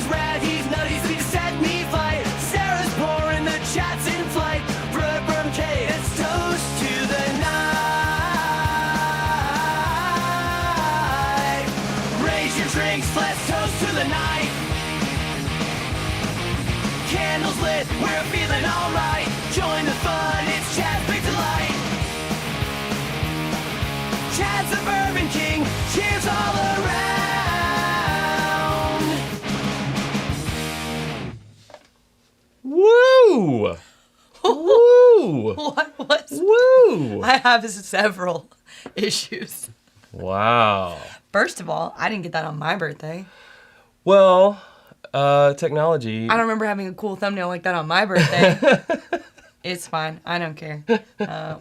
he's rad, he's nutty, so he set me flight. Sarah's pouring, the chat's in flight. Bourbon K, it's toast to the night. Raise your drinks, let's toast to the night. Candles lit, we're feeling alright. Join the fun, it's Chad's Big Delight. Chad's the Bourbon King, cheers all around. Woo! Woo! What was? Woo! I have several issues. Wow. First of all, I didn't get that on my birthday. Well, technology. I don't remember having a cool thumbnail like that on my birthday. It's fine. I don't care.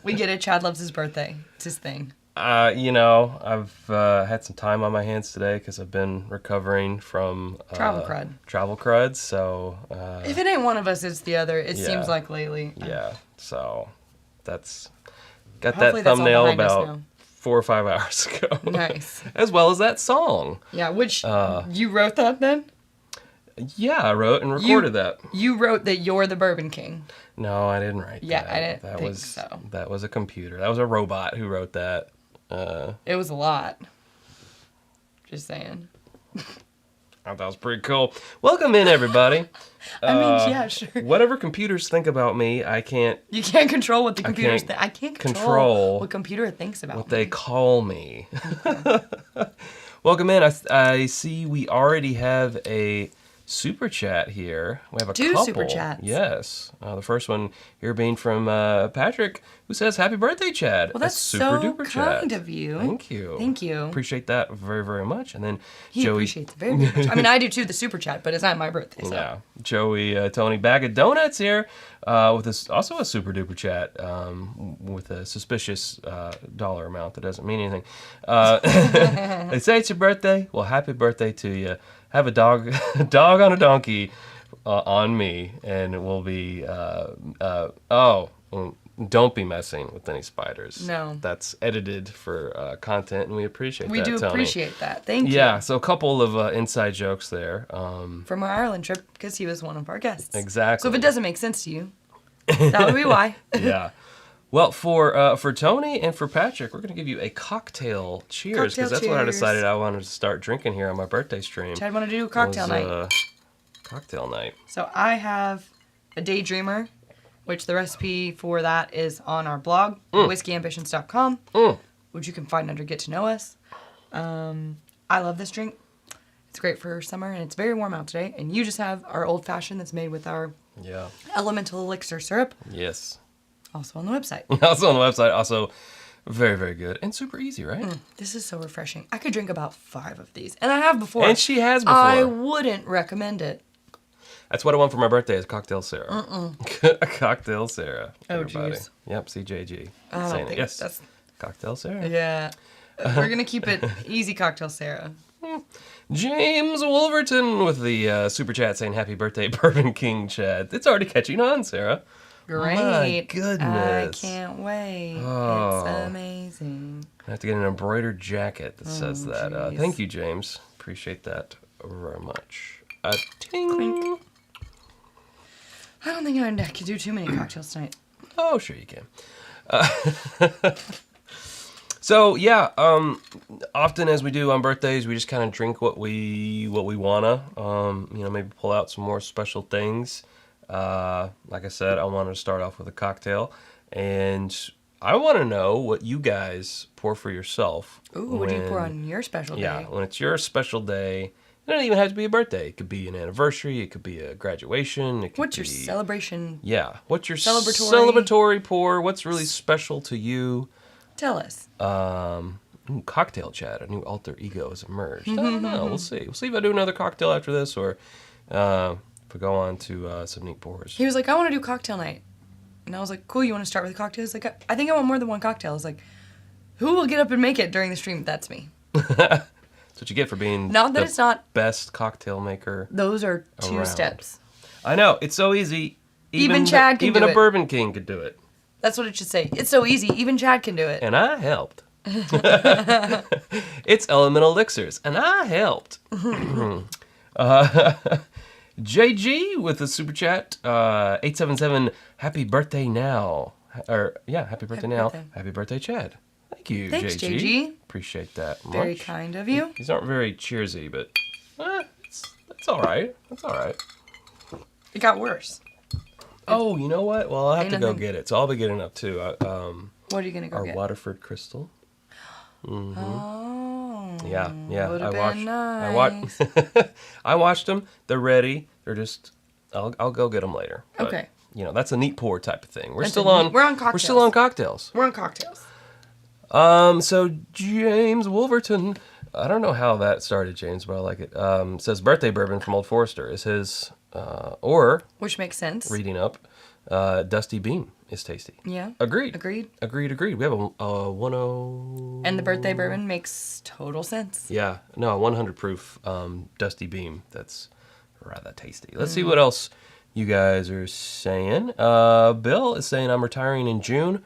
We get it. Chad loves his birthday. It's his thing. I've had some time on my hands today because I've been recovering from Travel crud. Travel crud. So If it ain't one of us, it's the other. It Yeah. seems like lately. yeah. So that's got Hopefully that that's all thumbnail behind us about now. 4 or 5 hours ago. Nice. As well as that song. Yeah, which you wrote that then? Yeah, I wrote and recorded that. You wrote that you're the Bourbon King. No, I didn't write Yeah, that. I didn't that think was, so. That was a computer. That was a robot who wrote that. It was a lot. Just saying. I thought that was pretty cool. Welcome in, everybody. I mean, yeah, sure. Whatever computers think about me, I can't. You can't control what the computers can't think. I can't control control what computer thinks about what me. they call me. Welcome in. I see we already have a super chat here. We have a Two couple. super chats. Yes. The first one here being from Patrick, who says, "Happy birthday, Chad." Well, that's super so duper kind chat. of you. Thank you. Thank you. Appreciate that very, very much. And then He Joey. appreciates it very, very much. I mean, I do too, the super chat, but it's not my birthday. So. Yeah, Joey, Tony, bag of donuts here with this also a super duper chat with a suspicious dollar amount that doesn't mean anything. They say it's your birthday. Well, happy birthday to you. Have a dog on a donkey on me, and it will be don't be messing with any spiders. No. That's edited for content, and we appreciate We that, do Tony. appreciate that. Thank you. Yeah, so a couple of inside jokes there. From our Ireland trip, because he was one of our guests. Exactly. So if it doesn't make sense to you, that would be why. Yeah. Well, for Tony and for Patrick, we're going to give you a cocktail cheers, because Cocktail that's what I cheers. decided I wanted to start drinking here on my birthday stream. Chad wanted to do a cocktail night. Cocktail night. So I have a Daydreamer, which the recipe for that is on our blog, whiskeyambitions.com, which you can find under Get to Know Us. I love this drink. It's great for summer, and it's very warm out today. And you just have our old fashioned that's made with our Yeah. elemental elixir syrup, Yes. also on the website. Also on the website. Also very, very good. And super easy, right? This is so refreshing. I could drink about 5 of these, and I have before. And she has before. I wouldn't recommend it. That's what I want for my birthday is Cocktail Sarah. Cocktail Sarah. Oh, everybody. jeez. Yep, CJG. I don't Saying it. think Yes. that's... Cocktail Sarah. Yeah. We're going to keep it easy, Cocktail Sarah. James Wolverton with the super chat saying happy birthday, Bourbon King Chad. It's already catching on, Sarah. Great. My goodness. I can't wait. Oh. It's amazing. I have to get an embroidered jacket that says that. jeez. Thank you, James. Appreciate that very much. A ting. Clink. I don't think I could do too many cocktails tonight. Oh, sure you can. So yeah, often as we do on birthdays, we just kind of drink what we wanna. Maybe pull out some more special things. Like I said, I wanted to start off with a cocktail, and I want to know what you guys pour for yourself. Ooh, what do you pour on your special day? Yeah, when it's your special day. It doesn't even have to be a birthday. It could be an anniversary. It could be a graduation. It could What's your be, celebration? Yeah. What's your Celebratory- celebratory pour? What's really special to you? Tell us. Cocktail chat. A new alter ego has emerged. I don't know. We'll see. We'll see if I do another cocktail after this, or if we go on to some neat pours. He was like, I want to do cocktail night. And I was like, cool, you want to start with a cocktail? He's like, I think I want more than one cocktail. I was like, who will get up and make it during the stream? That's me. That's what you get for being Not that the it's not. best cocktail maker. Those are 2 around. steps. I know. It's so easy. Even Chad can even do a it. Bourbon King could do it. That's what it should say. It's so easy. Even Chad can do it. And I helped. It's elemental elixirs, and I helped. JG with the super chat. 877. Happy birthday now. Happy birthday now. birthday. Happy birthday, Chad. Thank you, Thanks, JG. JG. Appreciate that much. Very kind of you. These aren't very cheersy, but it's all right. It's all right. It got worse. Oh, you know what? Well, I'll have to go nothing- get it. So I'll be getting up too. What are you gonna go Our get? Waterford Crystal. Oh. Yeah. Would've been I watched. I watched them. They're ready. They're just. I'll go get them later. But, Okay. You know, that's a neat pour type of thing. We're That's still a on. neat- we're on We're still on cocktails. We're on cocktails. So James Wolverton. I don't know how that started, James, but I like it. Says birthday bourbon from Old Forester is his, or Which makes sense. reading up, Dusty Beam is tasty. Yeah. Agreed. Agreed. We have a 10. And the birthday bourbon makes total sense. Yeah, no, 100 proof Dusty Beam. That's rather tasty. Let's see what else you guys are saying. Bill is saying, I'm retiring in June.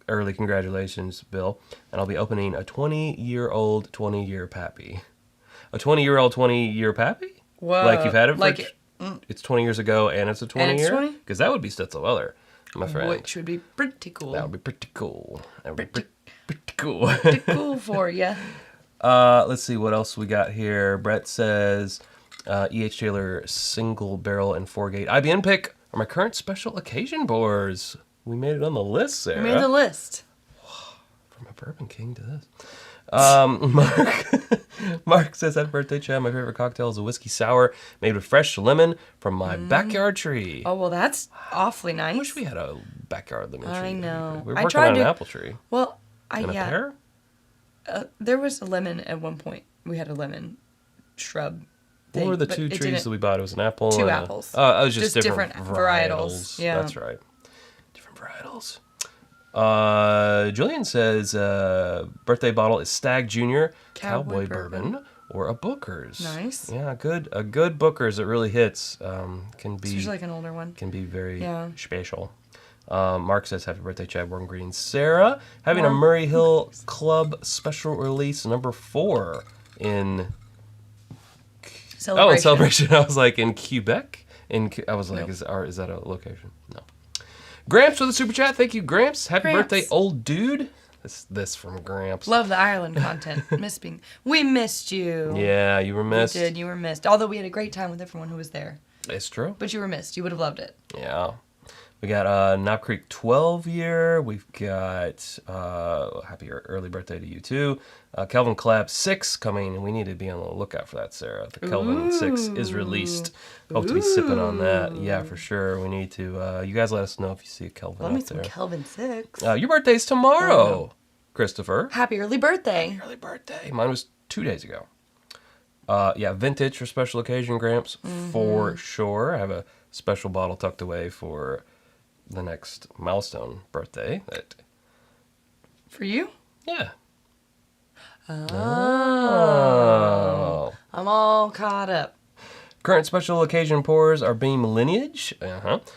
Early congratulations, Bill. And I'll be opening a 20-year-old, 20-year pappy. A 20-year-old, 20-year pappy? Whoa. Like you've had it for... Like It's 20 years ago and it's a 20 And it's year? 20? Because that would be Stitzel Weather, my friend. Which would be pretty cool. That would be pretty cool. That would be pretty cool. Pretty cool for you. Let's see what else we got here. Brett says, E.H. Taylor single barrel and 4-gate IBN pick are my current special occasion pours. We made it on the list, Sarah. We made the list. From a bourbon king to this. Mark says, happy birthday, Chad. My favorite cocktail is a whiskey sour made with fresh lemon from my backyard tree. Oh, well, that's awfully nice. I wish we had a backyard lemon tree. I know. We're I working tried on an to- apple tree. Well, And a pear? there was a lemon at one point. We had a lemon shrub. What thing, were the but two it trees didn't- that we bought? It was an apple. Two and apples. Oh, it was just Just different different varietals. Yeah. That's right. Different varietals. Julian says birthday bottle is Stag Junior Cowboy Bourbon or a Booker's. Nice. Yeah, a good Booker's that really hits can be It's usually like an older one. can be very Yeah. special. Mark says, happy birthday, Chad. Warm greetings. Sarah, having a Murray Hill Club special release number 4 in... Celebration. Oh, in Celebration. I was like, in Quebec? I was like, Nope. is that a location? No. Gramps with a super chat. Thank you, Gramps. Happy Gramps. birthday, old dude. This from Gramps. Love the Ireland content. We missed you. Yeah, you were missed. You did. You were missed. Although we had a great time with everyone who was there. It's true. But you were missed. You would have loved it. Yeah. We got Knob Creek 12 year. We've got happy early birthday to you too. Kelvin Clapp 6 coming, and we need to be on the lookout for that, Sarah. The Kelvin 6 is released. Hope to be sipping on that. Yeah, for sure. We need to. You guys let us know if you see a Kelvin Love me out some there. Kelvin 6. Your birthday's tomorrow, Christopher. Happy early birthday. Early birthday. Mine was 2 days ago. Yeah, vintage for special occasion, Gramps, for sure. I have a special bottle tucked away for the next milestone birthday. For you? Yeah. Oh. I'm all caught up. Current special occasion pours are Beam Lineage,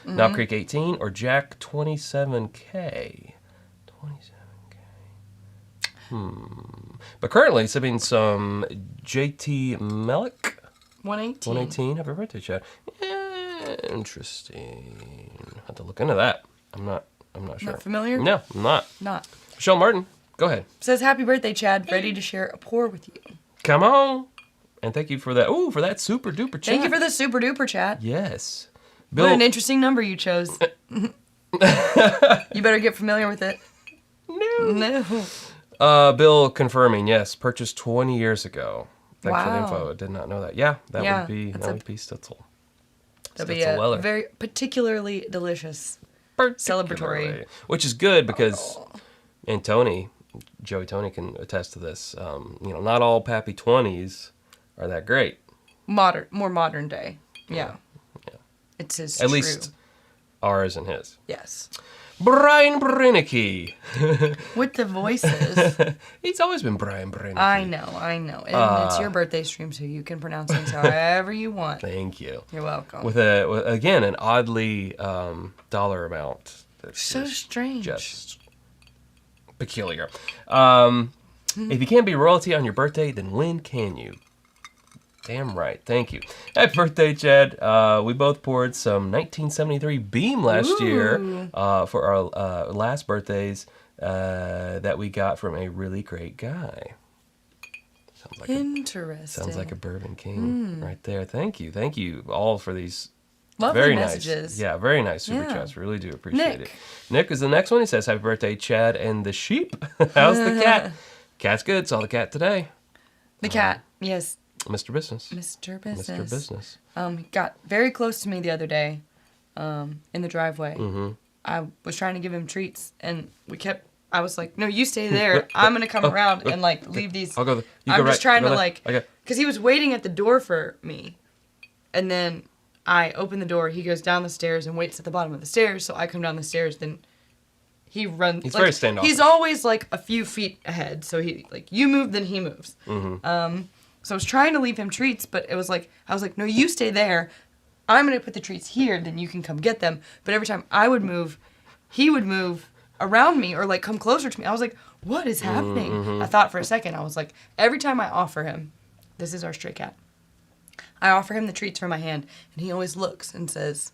Knob Creek 18, or Jack 27K. 27K. But currently sipping some JT Melick 118. 118. Happy birthday, Chad. Yeah, interesting. Have to look into that. I'm not sure. Not familiar? No, I'm not. Not. Michelle Martin, go ahead. Says, happy birthday, Chad. Ready to share a pour with you. Come on. And thank you for that. Ooh, for that super duper chat. Thank you for the super duper chat. Yes. What an Bill. interesting number you chose. You better get familiar with it. No. Bill confirming, yes, purchased 20 years ago. Thanks for the Wow. info. I did not know that. Yeah, that Yeah, would be that's Stitzel. That'll be Stitzel a Weller. very particularly delicious. Celebratory. Which is good because, and Joey Tony can attest to this. Not all Pappy 20s are that great. More modern day. Yeah. It's his At least ours and his. Yes. Brian Brennicky. With the voices. He's always been Brian Brennicky. I know. And it's your birthday stream, so you can pronounce things however you want. Thank you. You're welcome. With again an oddly dollar amount. That's So strange. Just peculiar. If you can't be royalty on your birthday, then when can you? Damn right. Thank you. Happy birthday, Chad. We both poured some 1973 Beam last year for our last birthdays that we got from a really great guy. Interesting. Sounds like a Bourbon King right there. Thank you. Thank you all for these Lovely very messages. nice. Yeah, very nice super Yeah. chats. Really do appreciate Nick. it. Nick is the next one. He says, happy birthday, Chad and the sheep. How's the cat? Cat's good. Saw the cat today. The cat, yes. Mr. Business. Mr. Business. Mr. Business. He got very close to me the other day in the driveway. Mm-hmm. I was trying to give him treats, and I was like, no, you stay there. I'm going to come around and, like, leave these. I'll go. I'm just trying to, there. like, Okay. because he was waiting at the door for me. And then I open the door. He goes down the stairs and waits at the bottom of the stairs. So I come down the stairs. Then he runs. He's like, very standoffish. He's always, like, a few feet ahead. So he, like, you move, then he moves. Mm-hmm. So I was trying to leave him treats, but it was like, I was like, no, you stay there. I'm going to put the treats here, then you can come get them. But every time I would move, he would move around me or, like, come closer to me. I was like, what is happening? Mm-hmm. I thought for a second. I was like, every time I offer him, this is our stray cat, I offer him the treats from my hand, and he always looks and says,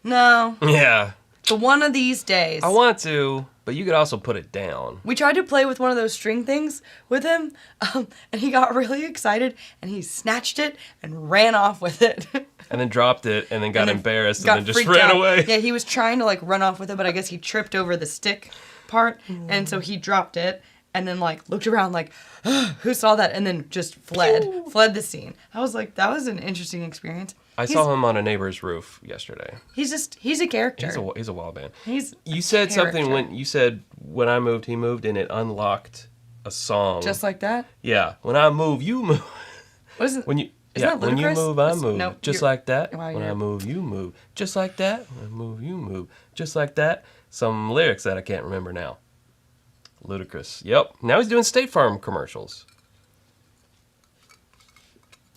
no. Yeah. So one of these days. I want to, but you could also put it down. We tried to play with one of those string things with him, and he got really excited, and he snatched it and ran off with it. And then dropped it, and then got embarrassed, got and then just freaked ran out. away. Yeah, he was trying to, like, run off with it, but I guess he tripped over the stick part, and so he dropped it, and then, like, looked around like, who saw that? And then just fled the scene. I was like, that was an interesting experience. I saw him on a neighbor's roof yesterday. He's a character. He's a wild man. He's You said something character. when I moved, he moved, and it unlocked a song. Just like that? Yeah. When I move, you move. What is it? When you Isn't that when you ludicrous? move, I It's- move. no, Just you're- like that. wow, When I you're- move, you move. Just like that. When I move, you move. Just like that. Some lyrics that I can't remember now. Ludicrous. Yep. Now he's doing State Farm commercials.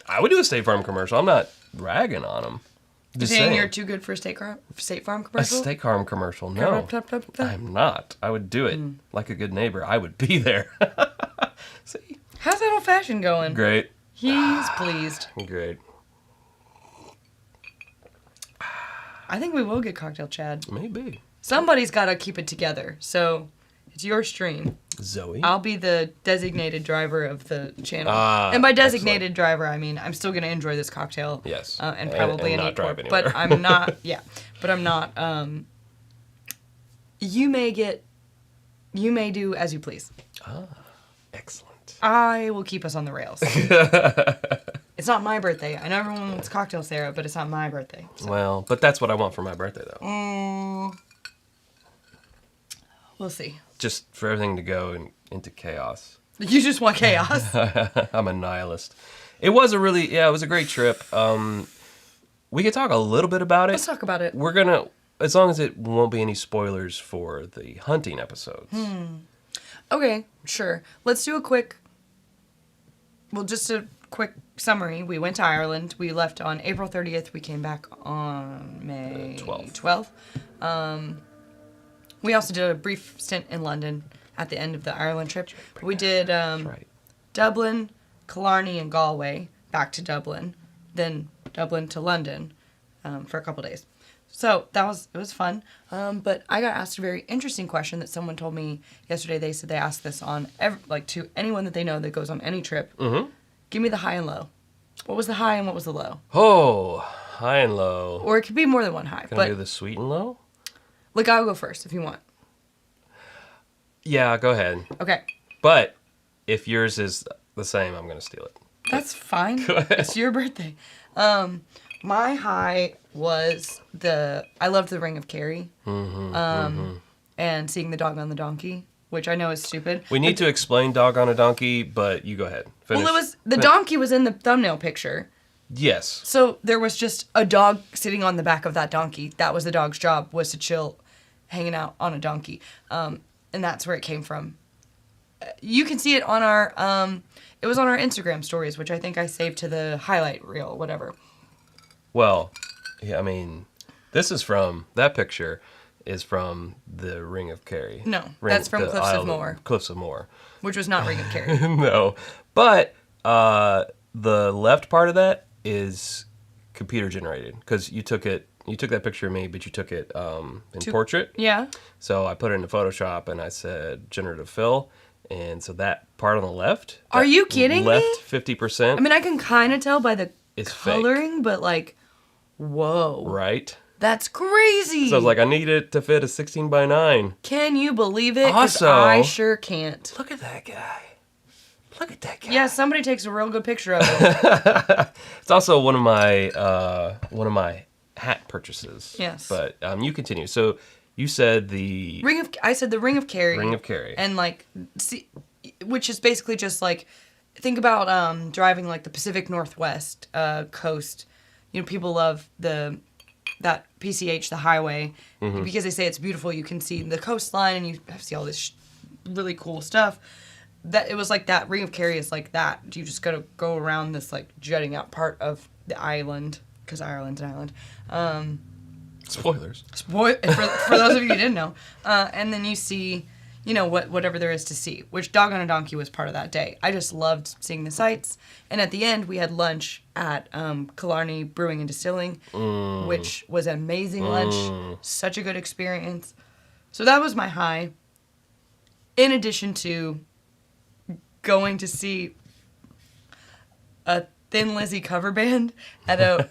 I would do a State Farm commercial. I'm not ragging on him. Just saying saying. you're too good for a State Farm A commercial? State Farm commercial? No. I'm not. I would do it. Like a good neighbor, I would be there. See? How's that old fashioned going? Great. He's pleased. Great. I think we will get Cocktail Chad. Maybe. Somebody's got to keep it together. So it's your stream. Zoe? I'll be the designated driver of the channel. Ah, And by designated driver, I mean I'm still going to enjoy this cocktail. Yes. And probably and an not 8 drive port. anywhere. But I'm not, yeah. But I'm not, you may do as you please. Excellent. I will keep us on the rails. It's not my birthday. I know everyone wants Cocktail Sarah, but it's not my birthday. So. Well, but that's what I want for my birthday, though. We'll see. Just for everything to go into chaos. You just want chaos. I'm a nihilist. It was a great trip. We could talk a little bit about it. Let's talk about it. We're gonna, as long as it won't be any spoilers for the hunting episodes. Okay, sure. Let's do a quick summary. We went to Ireland. We left on April 30th. We came back on May 12th. We also did a brief stint in London at the end of the Ireland trip. We did That's right. Dublin, Killarney, and Galway, back to Dublin, then Dublin to London for a couple days. So it was fun. But I got asked a very interesting question that someone told me yesterday. They said they asked this on to anyone that they know that goes on any trip. Mm-hmm. Give me the high and low. What was the high and what was the low? Oh, high and low. Or it could be more than one high. Can I do But the sweet and low? like I'll go first if you want. Yeah, go ahead. Okay. But if yours is the same, I'm gonna steal it. That's fine. Go ahead. It's your birthday. My high was I loved the Ring of Kerry. And seeing the dog on the donkey, which I know is stupid. We need to explain dog on a donkey, but you go ahead. Finish. Well, the donkey was in the thumbnail picture. Yes. So there was just a dog sitting on the back of that donkey. That was the dog's job, was to chill, hanging out on a donkey. And that's where it came from. You can see it on it was on our Instagram stories, which I think I saved to the highlight reel, whatever. Well, yeah, I mean, that picture is from the Ring of Kerry. No, that's from the Cliffs of Isle Moher. Cliffs of Moher. Which was not Ring of Kerry. No, but the left part of that is computer generated because you took that picture of me, but you took it in portrait. Yeah. So I put it into Photoshop and I said generative fill, and so that part on the left. Are you kidding me? Left 50%. I mean, I can kind of tell by the It's fake. coloring, but like, whoa. Right. That's crazy. So I was like, I need it to fit a 16 by 9. Can you believe it? 'Cause Also, I sure can't. Look at that guy. Look at that guy. Yeah, somebody takes a real good picture of it. It's also one of my hat purchases. Yes. But you continue. So you said the I said the Ring of Kerry. Ring of Kerry. And like, see, which is basically just like, think about driving like the Pacific Northwest coast. You know, people love that PCH, the highway, because they say it's beautiful. You can see the coastline and you see all this really cool stuff. That it was like that. Ring of Kerry is like that. You just gotta go around this like jutting out part of the island, because Ireland's an island. Spoilers. For those of you who didn't know. And then you see, you know, whatever there is to see, which Dog on a Donkey was part of that day. I just loved seeing the sights. And at the end, we had lunch at Killarney Brewing and Distilling, which was an amazing lunch. Such a good experience. So that was my high. In addition to going to see a Thin Lizzy cover band at a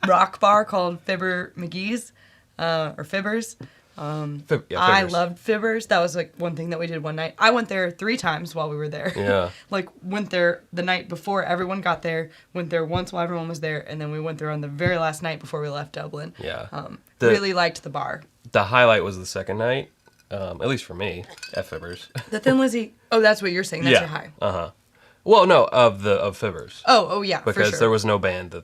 rock bar called Fibber McGee's, or Fibbers. I loved Fibbers. That was like one thing that we did one night. I went there 3 times while we were there. Yeah. Like went there the night before everyone got there, went there once while everyone was there, and then we went there on the very last night before we left Dublin. Yeah. Really liked the bar. The highlight was the second night, at least for me, at Fibbers. The Thin Lizzy. Oh, that's what you're saying. That's your high. Uh-huh. Well, no, of Fibbers. Oh yeah, because for sure. there was no band the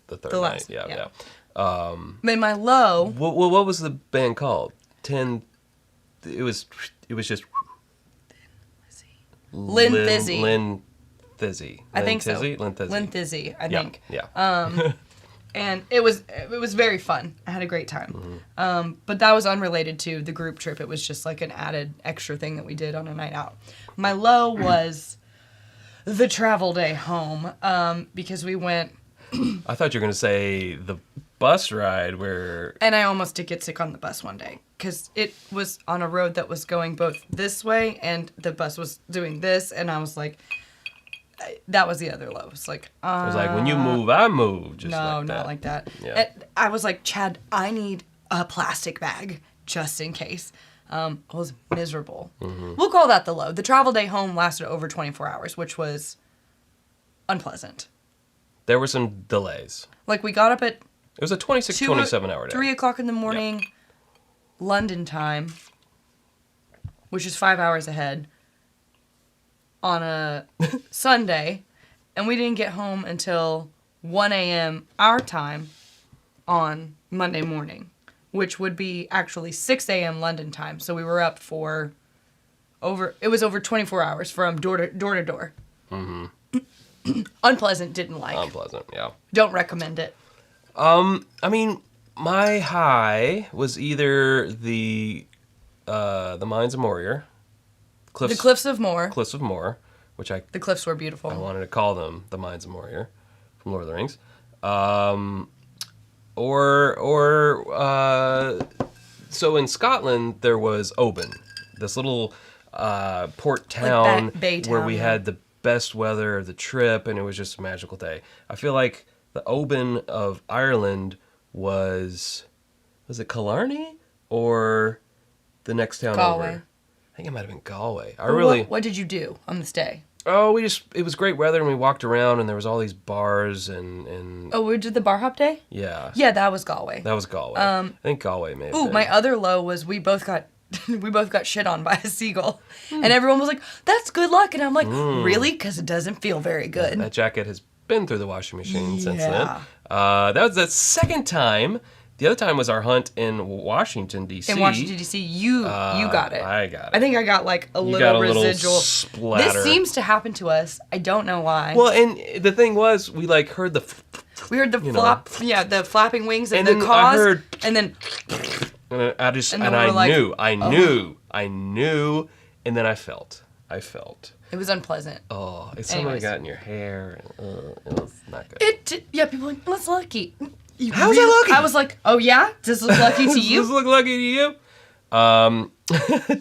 third The last, night. yeah. Yeah. But my low. What was the band called? It was just Lynn Thizzy. Lynn Thizzy. I think so. Lynn Thizzy. Lynn Thizzy, I think. Yeah. And it was very fun. I had a great time. But that was unrelated to the group trip. It was just like an added extra thing that we did on a night out. My low was the travel day home, because we went. I thought you were going to say the bus ride where. And I almost did get sick on the bus one day because it was on a road that was going both this way and the bus was doing this, and I was like, that was the other low. It's like, it was like, when you move, I move. Just no, like that. not like that. Yeah. I was like, Chad, I need a plastic bag just in case. I was miserable. We'll call that the low. The travel day home lasted over 24 hours, which was unpleasant. There were some delays. Like, we got up at... It was a 27 hour day. 3 o'clock in the morning, London time, which is 5 hours ahead, on a Sunday, and we didn't get home until 1 a.m. our time on Monday morning, which would be actually 6 a.m. London time. So we were up for over 24 hours from door to door. Mm-hmm. Unpleasant, didn't like. Unpleasant, yeah. Don't recommend it. I mean, my high was either the Mines of Moria, The Cliffs of Moher. Cliffs of Moher, which The cliffs were beautiful. I wanted to call them the Mines of Moria from Lord of the Rings, so in Scotland there was Oban, this little port town bay town, where we yeah. had the best weather of the trip, and it was just a magical day. I feel like the Oban of Ireland was it Killarney or the next town Galway. over? I think it might have been Galway. What did you do on this day? Oh, it was great weather, and we walked around, and there was all these bars and Oh, we did the bar hop day? yeah. Yeah, that was Galway. That was Galway. I think Galway may have Ooh, been. my other low was we both got shit on by a seagull. And everyone was like, that's good luck. And I'm like, really? Because it doesn't feel very good. That jacket has been through the washing machine since then. Yeah. That was the second time. The other time was our hunt in Washington, D.C. In Washington, D.C., you got it. I got it. I think I got like a You little got a residual. little splatter. This seems to happen to us. I don't know why. Well, and the thing was, we like heard the... We heard the flop, the flapping wings and And the then I caws, heard- and then And I just... And And, then we were like, I knew, and then I felt. It was unpleasant. Oh, if somebody Anyways. got in your hair, it was not good. People are like, what's lucky? How's that lucky? I was like, oh yeah? Does this look lucky to Does you? this look lucky to you?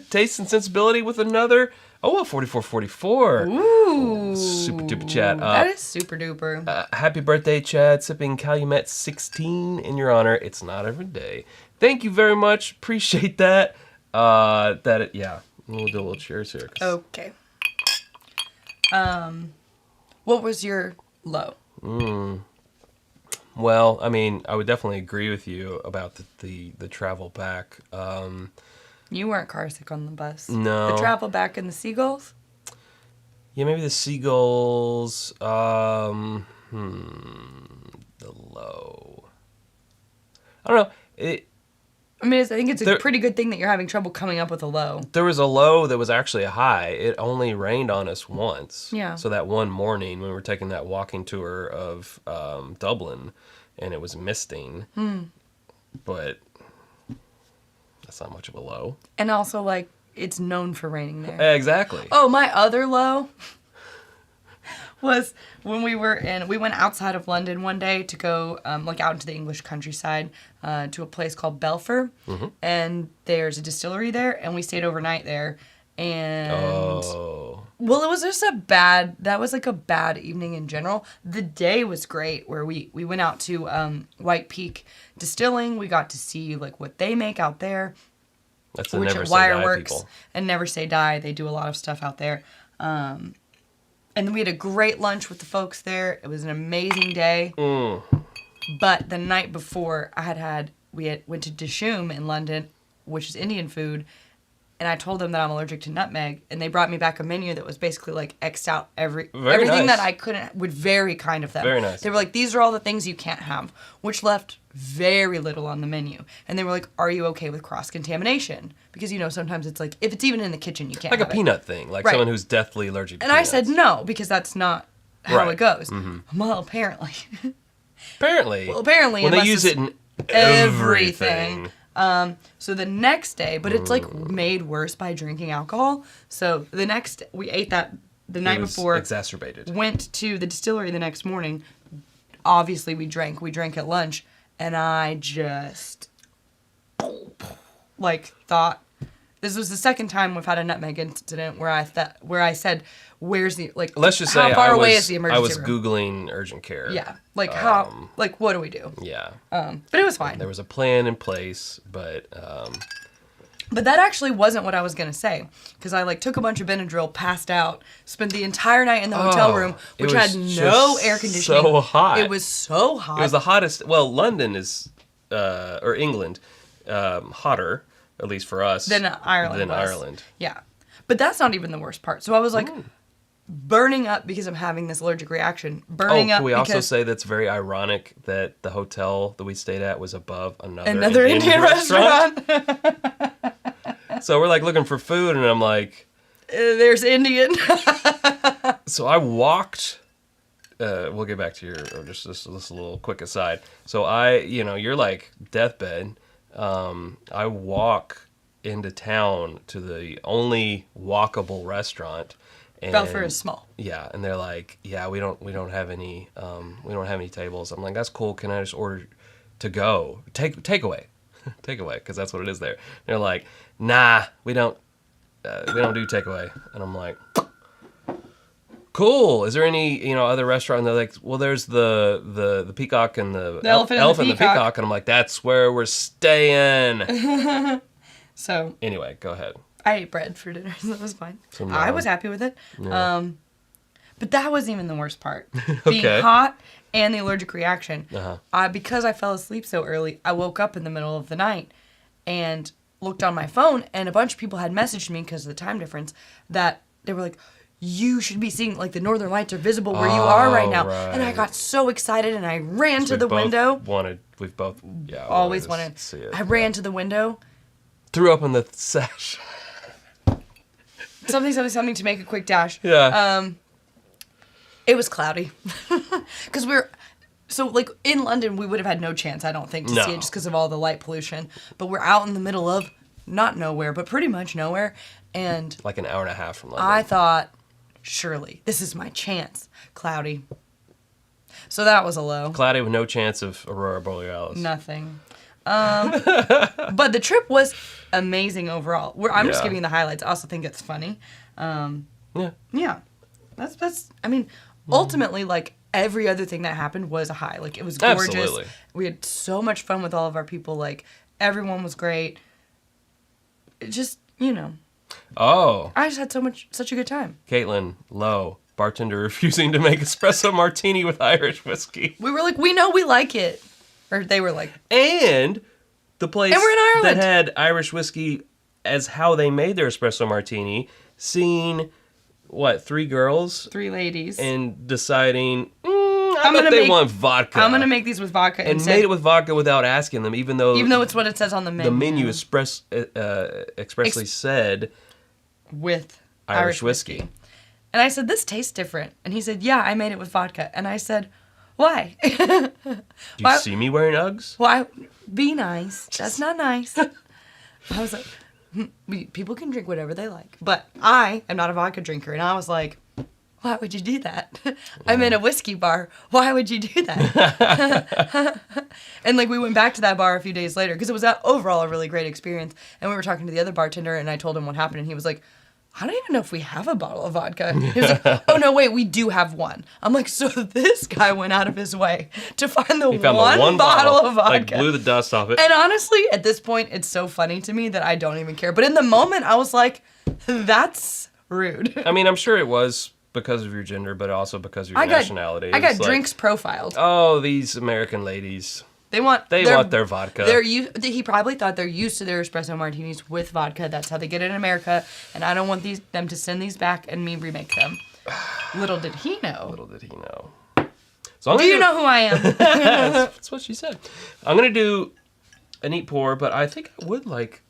Taste and sensibility with another. Oh, a 4444. Ooh. Super duper chat. That is super duper. Happy birthday, Chad. Sipping Calumet 16 in your honor. It's not every day. Thank you very much. Appreciate that. Yeah. We'll do a little cheers here. Okay. What was your low? Well, I mean, I would definitely agree with you about the travel back. You weren't car sick on the bus. No. The travel back in the Seagulls? Yeah, maybe the Seagulls. The low. I don't know. I think it's a pretty good thing that you're having trouble coming up with a low. There was a low that was actually a high. It only rained on us once. Yeah. So that one morning when we were taking that walking tour of Dublin, and it was misting. But that's not much of a low. And also, like, it's known for raining there. Exactly. Oh, my other low was when we went outside of London one day to go, out into the English countryside to a place called Belfer. And there's a distillery there, and we stayed overnight there. And, well, it was just that was like a bad evening in general. The day was great, where we went out to White Peak Distilling. We got to see, like, what they make out there. That's the Which Never at Say Die Wireworks people. and Never Say Die. They do a lot of stuff out there. And then we had a great lunch with the folks there. It was an amazing day. But the night before, we went to Dishoom in London, which is Indian food, and I told them that I'm allergic to nutmeg, and they brought me back a menu that was basically like X'd out everything nice. that I couldn't. Would very kind of them. Very nice. They were like, these are all the things you can't have, which left very little on the menu. And they were like, are you okay with cross contamination? Because sometimes it's like if it's even in the kitchen, you can't. Like a have it. peanut thing, like Right. someone who's deathly allergic to And I peanuts. said no, because that's not how Right. it goes. Well, apparently. Apparently. Well, when they unless use it's it in everything. So the next day, but it's like made worse by drinking alcohol. So the next, we ate that the night It was before. exacerbated. Went to the distillery the next morning. Obviously, we drank. We drank at lunch, and I just thought. This was the second time we've had a nutmeg incident where I said, "Where's the like? Let's just how say far away is the I emergency was room?" Googling urgent care. Yeah, how? What do we do? Yeah. But it was fine. There was a plan in place, but But that actually wasn't what I was gonna say, because I took a bunch of Benadryl, passed out, spent the entire night in the hotel room, it which was had no just air conditioning. so hot. It was so hot. it was the hottest. Well, London is, or England, hotter, at least for us, Than Ireland was. Ireland. Yeah, but that's not even the worst part. So I was burning up because I'm having this allergic reaction. Burning up Can we also because say that's very ironic that the hotel that we stayed at was above another Indian restaurant. So we're looking for food, and I'm like, There's Indian. so I walked. We'll get back to your just this little quick aside. So you're like deathbed. I walk into town to the only walkable restaurant. And, Belfer is small. Yeah, and they're like, yeah, we don't have any tables. I'm like, that's cool. Can I just order to go takeaway, takeaway, because that's what it is there. They're like, nah, we don't do takeaway, and I'm like, cool. Is there any other restaurant? And they're like, well, there's the Peacock and the Elephant and the Peacock. And I'm like, that's where we're staying. So Anyway, go ahead. I ate bread for dinner, so that was fine. So I no. was happy with it. Yeah. But that wasn't even the worst part. Being Okay. hot and the allergic reaction. Uh-huh. Because I fell asleep so early, I woke up in the middle of the night and looked on my phone, and a bunch of people had messaged me because of the time difference that they were like, you should be seeing, the northern lights are visible where you are right now. right. And I got so excited, and I ran to We the both window. We've both Always wanted wanted. to see it. I ran to the window. Threw up in the sash. Something to make a quick dash. Yeah. It was cloudy. Because in London, we would have had no chance, I don't think, to No. see it just because of all the light pollution. But we're out in the middle of, not nowhere, but pretty much nowhere. And Like an hour and a half from London. I thought, surely, this is my chance. Cloudy. So that was a low. Cloudy with no chance of Aurora Borealis. Nothing. But the trip was amazing overall. I'm just Yeah. giving you the highlights. I also think it's funny. Yeah. That's. I mean, ultimately, like every other thing that happened was a high. Like it was gorgeous. Absolutely. We had so much fun with all of our people. Like everyone was great. It just, Oh, I just had such a good time. Caitlin, low. Bartender refusing to make espresso martini with Irish whiskey. We were like, we know we like it, or they were like, And the place And we're in Ireland. that had Irish whiskey as how they made their espresso martini, seeing, what, 3 girls? 3 ladies. And deciding, I I'm bet gonna they make- want vodka. I'm gonna make these with vodka and instead, made it with vodka without asking them, even though it's what it says on the menu. the menu expressly said With Irish whiskey. And I said, this tastes different. And he said, yeah, I made it with vodka. And I said, why? Do you Why- see me wearing Uggs? Why? Be nice. That's not nice. I was like, people can drink whatever they like. But I am not a vodka drinker. And I was like, why would you do that? I'm in a whiskey bar. Why would you do that? And like we went back to that bar a few days later because it was overall a really great experience. And we were talking to the other bartender and I told him what happened. And he was like, I don't even know if we have a bottle of vodka. He was like, oh no, wait, we do have one. I'm like, so this guy went out of his way to find the He found one, the one bottle of vodka. like blew the dust off it. And honestly, at this point, it's so funny to me that I don't even care. But in the moment, I was like, that's rude. I mean, I'm sure it was because of your gender, but also because of your nationality. I It got was like, drinks profiled. Oh, these American ladies. They want their vodka. He probably thought they're used to their espresso martinis with vodka. That's how they get it in America. And I don't want them to send these back and me remake them. Little did he know. Little did he know. So Do you know who I am? That's what she said. I'm gonna do a neat pour, but I think I would like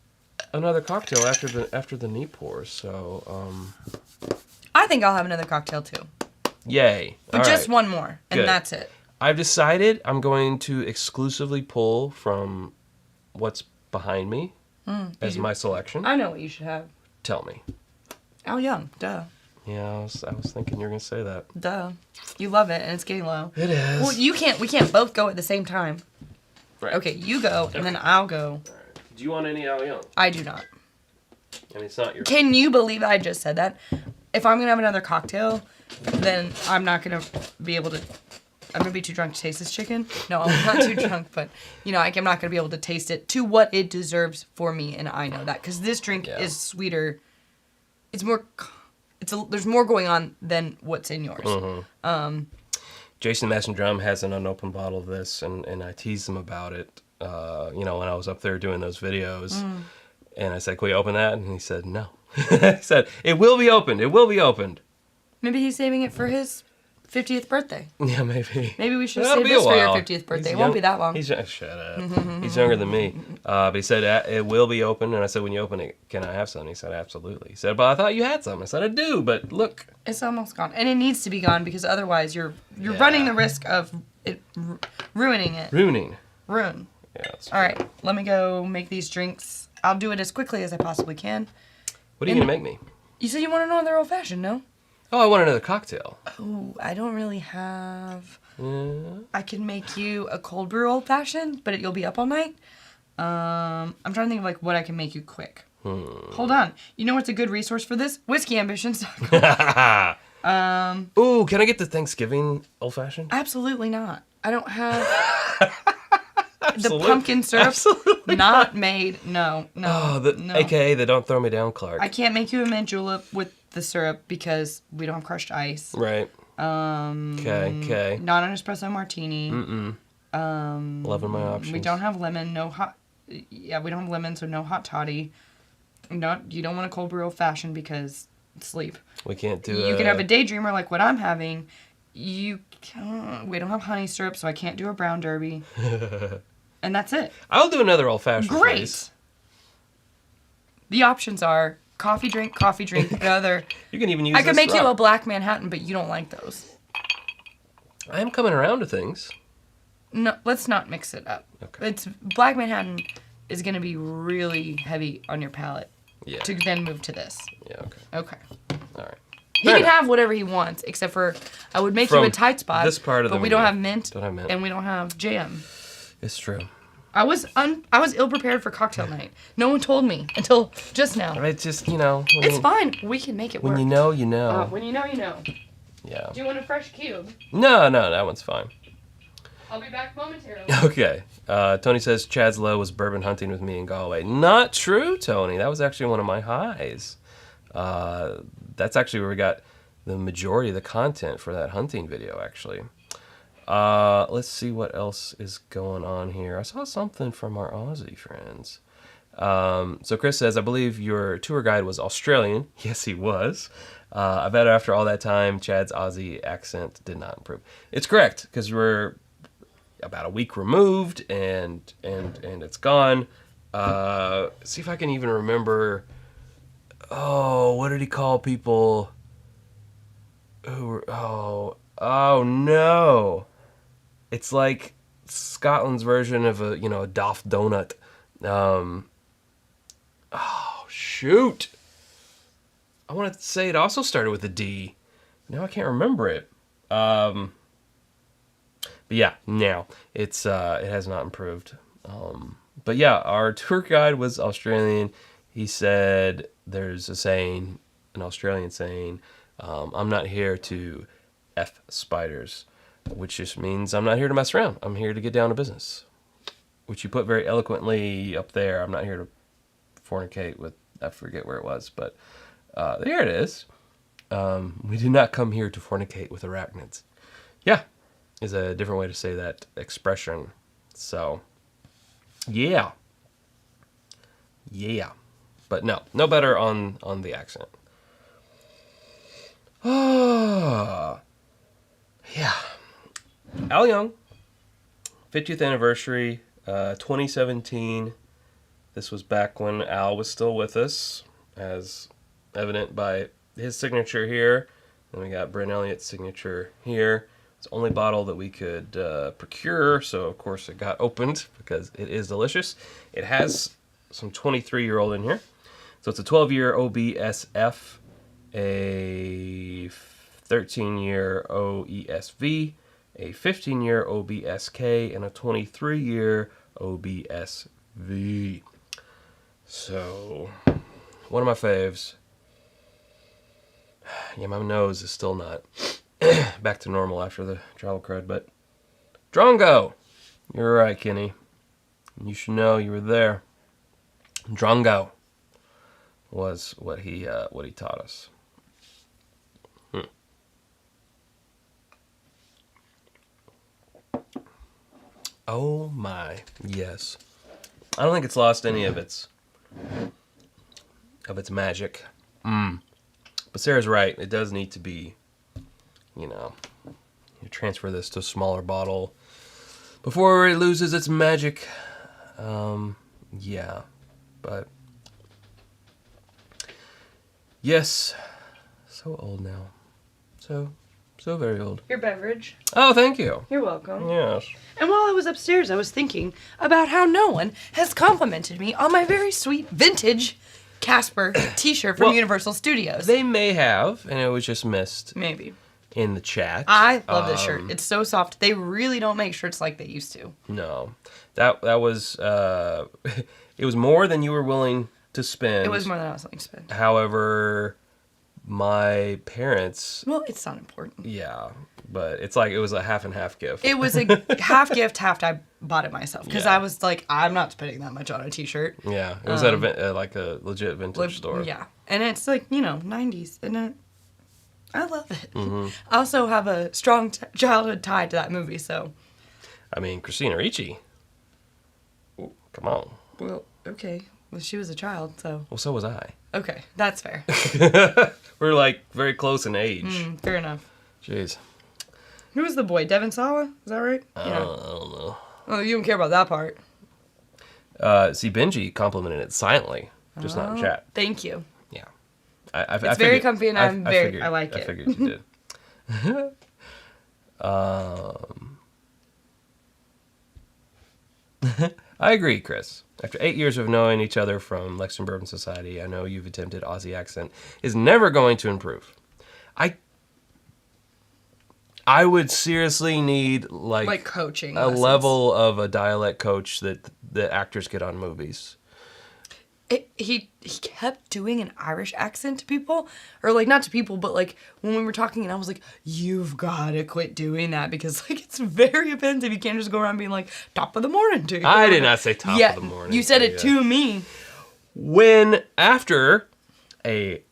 another cocktail after the neat pour. So, I think I'll have another cocktail too. yay! But All just right. one more. And Good. that's it. I've decided I'm going to exclusively pull from what's behind me as my selection. I know what you should have. Tell me. Al Young. Duh. Yeah, I was thinking you were gonna say that. Duh. You love it and it's getting low. It is. Well, we can't both go at the same time. Right. Okay, you go and then I'll go. Do you want any Al Young? I do not. I mean, it's not your. Can you believe I just said that? If I'm gonna have another cocktail, then I'm not gonna be able to. I'm gonna be too drunk to taste this chicken. No, I'm not too drunk, but I'm not gonna be able to taste it to what it deserves for me, and I know that because this drink is sweeter. It's more. There's more going on than what's in yours. Mm-hmm. Jason Mason Drum has an unopened bottle of this, and I teased him about it. When I was up there doing those videos, and I said, "Can we open that?" And he said, "No." He said, "It will be opened. It will be opened." Maybe he's saving it for his 50th birthday. Yeah, maybe. Maybe we should That'll save be a this for your while. 50th birthday. He's It won't young- be that long. Shut up. He's younger than me. But he said, it will be open. And I said, when you open it, can I have some? He said, absolutely. He said, but I thought you had some. I said, I do, but look. It's almost gone, and it needs to be gone because otherwise you're running the risk of it ruining it. Ruining. Ruin. Yeah. That's All right, let me go make these drinks. I'll do it as quickly as I possibly can. What are you going to make me? You said you want another old fashioned, no? Oh, I want another cocktail. Oh, I don't really have. Yeah. I can make you a cold brew old fashioned, but you'll be up all night. I'm trying to think of like what I can make you quick. Hold on. You know what's a good resource for this? WhiskeyAmbitions.com. Ooh, can I get the Thanksgiving old fashioned? Absolutely not. I don't have the Absolute- pumpkin syrup. absolutely not made. No. Oh, no. AKA the Don't Throw Me Down Clark. I can't make you a mint julep with the syrup because we don't have crushed ice. Right. Okay. Not an espresso martini. Loving my options. We don't have lemon. No hot. Yeah, we don't have lemon, so no hot toddy. No, you don't want a cold brew old fashioned because sleep. We can't do. You can have a daydreamer like what I'm having. We don't have honey syrup, so I can't do a brown derby. And that's it. I'll do another old fashioned. Great. Please. The options are coffee drink, the other. You can even use. I could this make you a drop. black Manhattan, but you don't like those. I am coming around to things. No, let's not mix it up. Okay. It's black Manhattan is going to be really heavy on your palate Yeah. to then move to this. Yeah. Okay. Okay. All right. He can have whatever he wants, except for I would make you a tight spot. This part of but the we don't video. have mint, Don't have mint. and we don't have jam. It's true. I was ill prepared for cocktail night. No one told me until just now. It's just, you know. It's fine. We can make it work. When you know, you know. When you know, you know. Yeah. Do you want a fresh cube? No, that one's fine. I'll be back momentarily. Okay. Tony says Chad's low was bourbon hunting with me in Galway. Not true, Tony. That was actually one of my highs. That's actually where we got the majority of the content for that hunting video, actually. Let's see what else is going on here. I saw something from our Aussie friends. So Chris says, I believe your tour guide was Australian. Yes, he was. I bet after all that time, Chad's Aussie accent did not improve. It's correct, because we're about a week removed, and it's gone. See if I can even remember. Oh, what did he call people who were? Oh no! It's like Scotland's version of a Daft Donut. Oh shoot! I wanted to say it also started with a D. Now I can't remember it. But yeah, now it has not improved. But yeah, our tour guide was Australian. He said there's an Australian saying, I'm not here to F spiders, which just means I'm not here to mess around. I'm here to get down to business, which you put very eloquently up there. I'm not here to fornicate with, I forget where it was, but there it is. We did not come here to fornicate with arachnids. Yeah, is a different way to say that expression. So, yeah. But no better on the accent. Yeah. Al Young, 50th anniversary, 2017. This was back when Al was still with us, as evident by his signature here. Then we got Brent Elliott's signature here. It's the only bottle that we could procure, so of course it got opened because it is delicious. It has some 23-year-old in here. So it's a 12-year OBSF, a 13-year OESV, a 15-year OBSK, and a 23-year OBSV. So, one of my faves. Yeah, my nose is still not back to normal after the travel crud, but Drongo! You're right, Kenny. You should know you were there. Drongo was what he taught us. Oh my, yes. I don't think it's lost any of its magic. But Sarah's right. It does need to be, you transfer this to a smaller bottle before it loses its magic. Yeah, but yes, so old now. So very old. Your beverage. Oh, thank you. You're welcome. Yes. And while I was upstairs, I was thinking about how no one has complimented me on my very sweet vintage Casper t-shirt from Well, Universal Studios. They may have, and it was just missed Maybe. in the chat. I love this shirt. It's so soft. They really don't make shirts like they used to. No, that was it was more than you were willing to spend. It was more than I was willing to spend. However, my parents. Well, it's not important. Yeah, but it's like it was a half and half gift. It was a half gift, half I bought it myself because Yeah. I was like, I'm not spending that much on a t-shirt. Yeah, it was at like a legit vintage store. Yeah, and it's like 90s, and I love it. Mm-hmm. I also have a strong childhood tie to that movie, so. I mean, Christina Ricci. Ooh, come on. Well, okay. Well, she was a child, so. Well, so was I. Okay, that's fair. We're like very close in age. Fair enough. Jeez. Who was the boy? Devin Sawa? Is that right? I don't know. Oh, you don't care about that part. See, Benji complimented it silently, just not in chat. Thank you. Yeah. I It's very comfy and I like it. I figured you did. I agree, Chris. After 8 years of knowing each other from Lexington Bourbon Society, I know you've attempted Aussie accent is never going to improve. I would seriously need Like coaching a lessons. level of a dialect coach that the actors get on movies. He kept doing an Irish accent to people, or like not to people, but like when we were talking, and I was like, "You've got to quit doing that because like it's very offensive. You can't just go around being like top of the morning to you." I did not say top of the morning. You said to it to me. When after a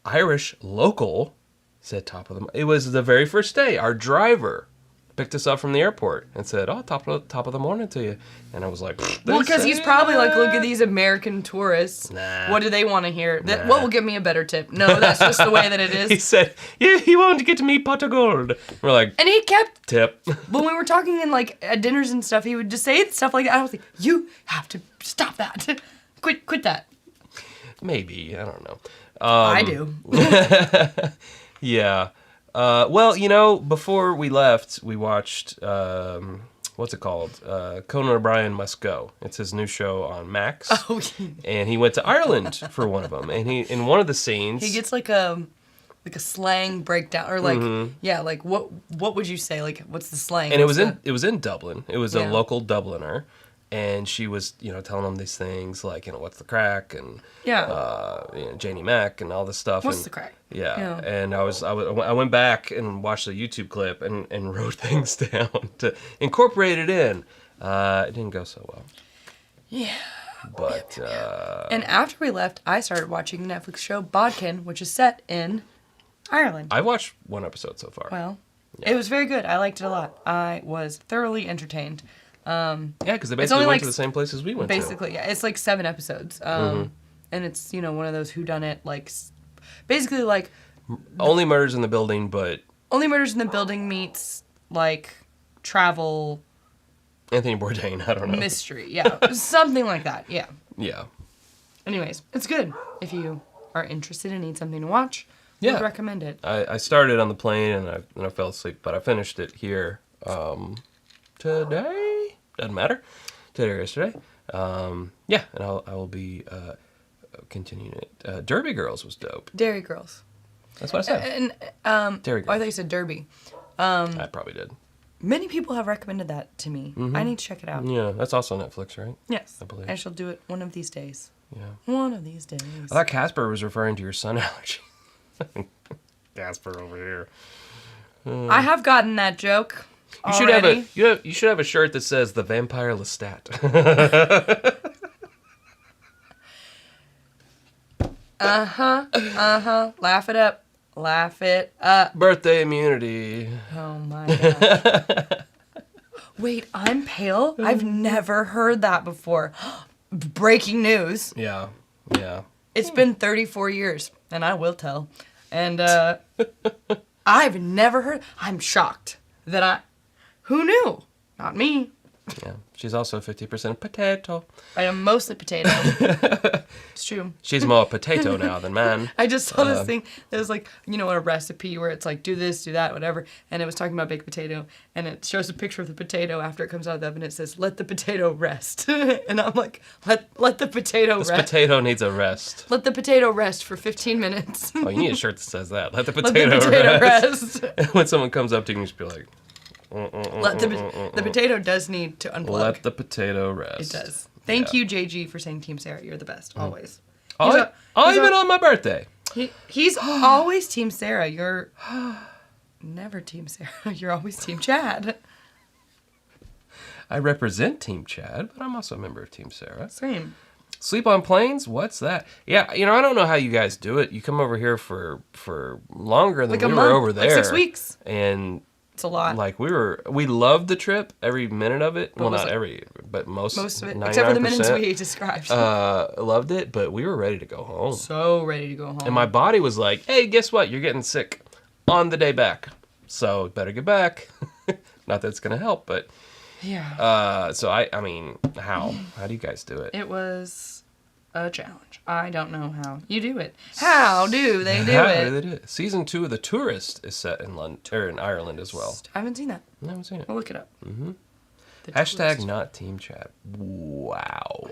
Irish local said top of the, it was the very first day. Our driver picked us up from the airport and said, "Oh, top of the morning to you," and I was like, Well, because he's probably like, look at these American tourists. Nah. What do they want to hear? What will give me a better tip? No, that's just the way that it He is. said, "Yeah, he wanted to get me pot of gold." We're like, And he kept, tip. when we were talking in like at dinners and stuff, he would just say stuff like that. I was like, you have to stop that. Quit that. Maybe, I don't know. I do. Yeah. Well, before we left, we watched, what's it called? Conan O'Brien Must Go. It's his new show on Max. Oh, And he went to Ireland for one of them. And in one of the scenes... he gets like a slang breakdown, or like, yeah, like what would you say? Like, what's the slang? And it was What's in Dublin. It was Yeah. a local Dubliner. And she was, telling him these things like, what's the crack? And, Janie Mac and all this stuff. What's and, the crack? Yeah. Yeah. And I went back and watched the YouTube clip and wrote things down to incorporate it in. It didn't go so well. Yeah. But, And after we left, I started watching the Netflix show Bodkin, which is set in Ireland. I watched one episode so far. Well, it was very good. I liked it a lot. I was thoroughly entertained. Yeah, because they only basically went like to the same places we went to. Basically, yeah. It's like 7 episodes. And it's, one of those whodunit, like, basically like Only Murders in the Building, but Only Murders in the Building meets, like, travel Anthony Bourdain, I don't know. mystery. Yeah, something like that. Yeah. Yeah. Anyways, it's good. If you are interested and need something to watch, Yeah. would recommend it. I started on the plane and I fell asleep, but I finished it here today. Doesn't matter. Today or yesterday. Yeah, and I will be continuing it. Derby Girls was dope. Dairy Girls. That's what I said. And Dairy I Girls. thought you said Derby. I probably did. Many people have recommended that to me. I need to check it out. Yeah, that's also Netflix, right? Yes. I believe. I shall do it one of these days. Yeah. One of these days. I thought Casper was referring to your sun allergy. Casper over here. I have gotten that joke. You should have already. you should have a shirt that says the Vampire Lestat. Laugh it up. Laugh it up. Birthday immunity. Oh my god. Wait, I'm pale? I've never heard that before. Breaking news. Yeah. Yeah. It's been 34 years, and I will tell. And I've never heard. I'm shocked that who knew? Not me. Yeah. She's also 50% potato. I am mostly potato. It's true. She's more potato now than man. I just saw this thing that was like, a recipe where it's like, do this, do that, whatever. And it was talking about baked potato. And it shows a picture of the potato after it comes out of the oven. It says, let the potato rest. And I'm like, let the potato This rest. potato needs a rest. Let the potato rest for 15 minutes. Oh, you need a shirt that says that. Let the Let potato, the potato rest. rest. When someone comes up to you, you just be like, The potato does need to unplug. let the potato rest. It does. Thank you, JG, for saying Team Sarah. You're the best, always. Even on my birthday. He's always Team Sarah. You're never Team Sarah. You're always Team Chad. I represent Team Chad, but I'm also a member of Team Sarah. Same. Sleep on planes? What's that? Yeah, I don't know how you guys do it. You come over here for longer than Like a we month, were over there. like 6 weeks. And It's a lot. like we loved the trip, every minute of it. Well, was not it? every, but most Most of it, 99%, except for the minutes we described. loved it, but we were ready to go home. So ready to go home. And my body was like, hey, guess what? You're getting sick on the day back. So better get back. Not that it's going to help, but yeah. so I mean, how do you guys do it? It was a challenge. I don't know how you do it. How do they do How it? do they do it? Season 2 of The Tourist is set in London or in Ireland as well. I haven't seen that. I haven't seen it. We'll look it up. Mm-hmm. The Hashtag Tourist. not Team Chad. Wow.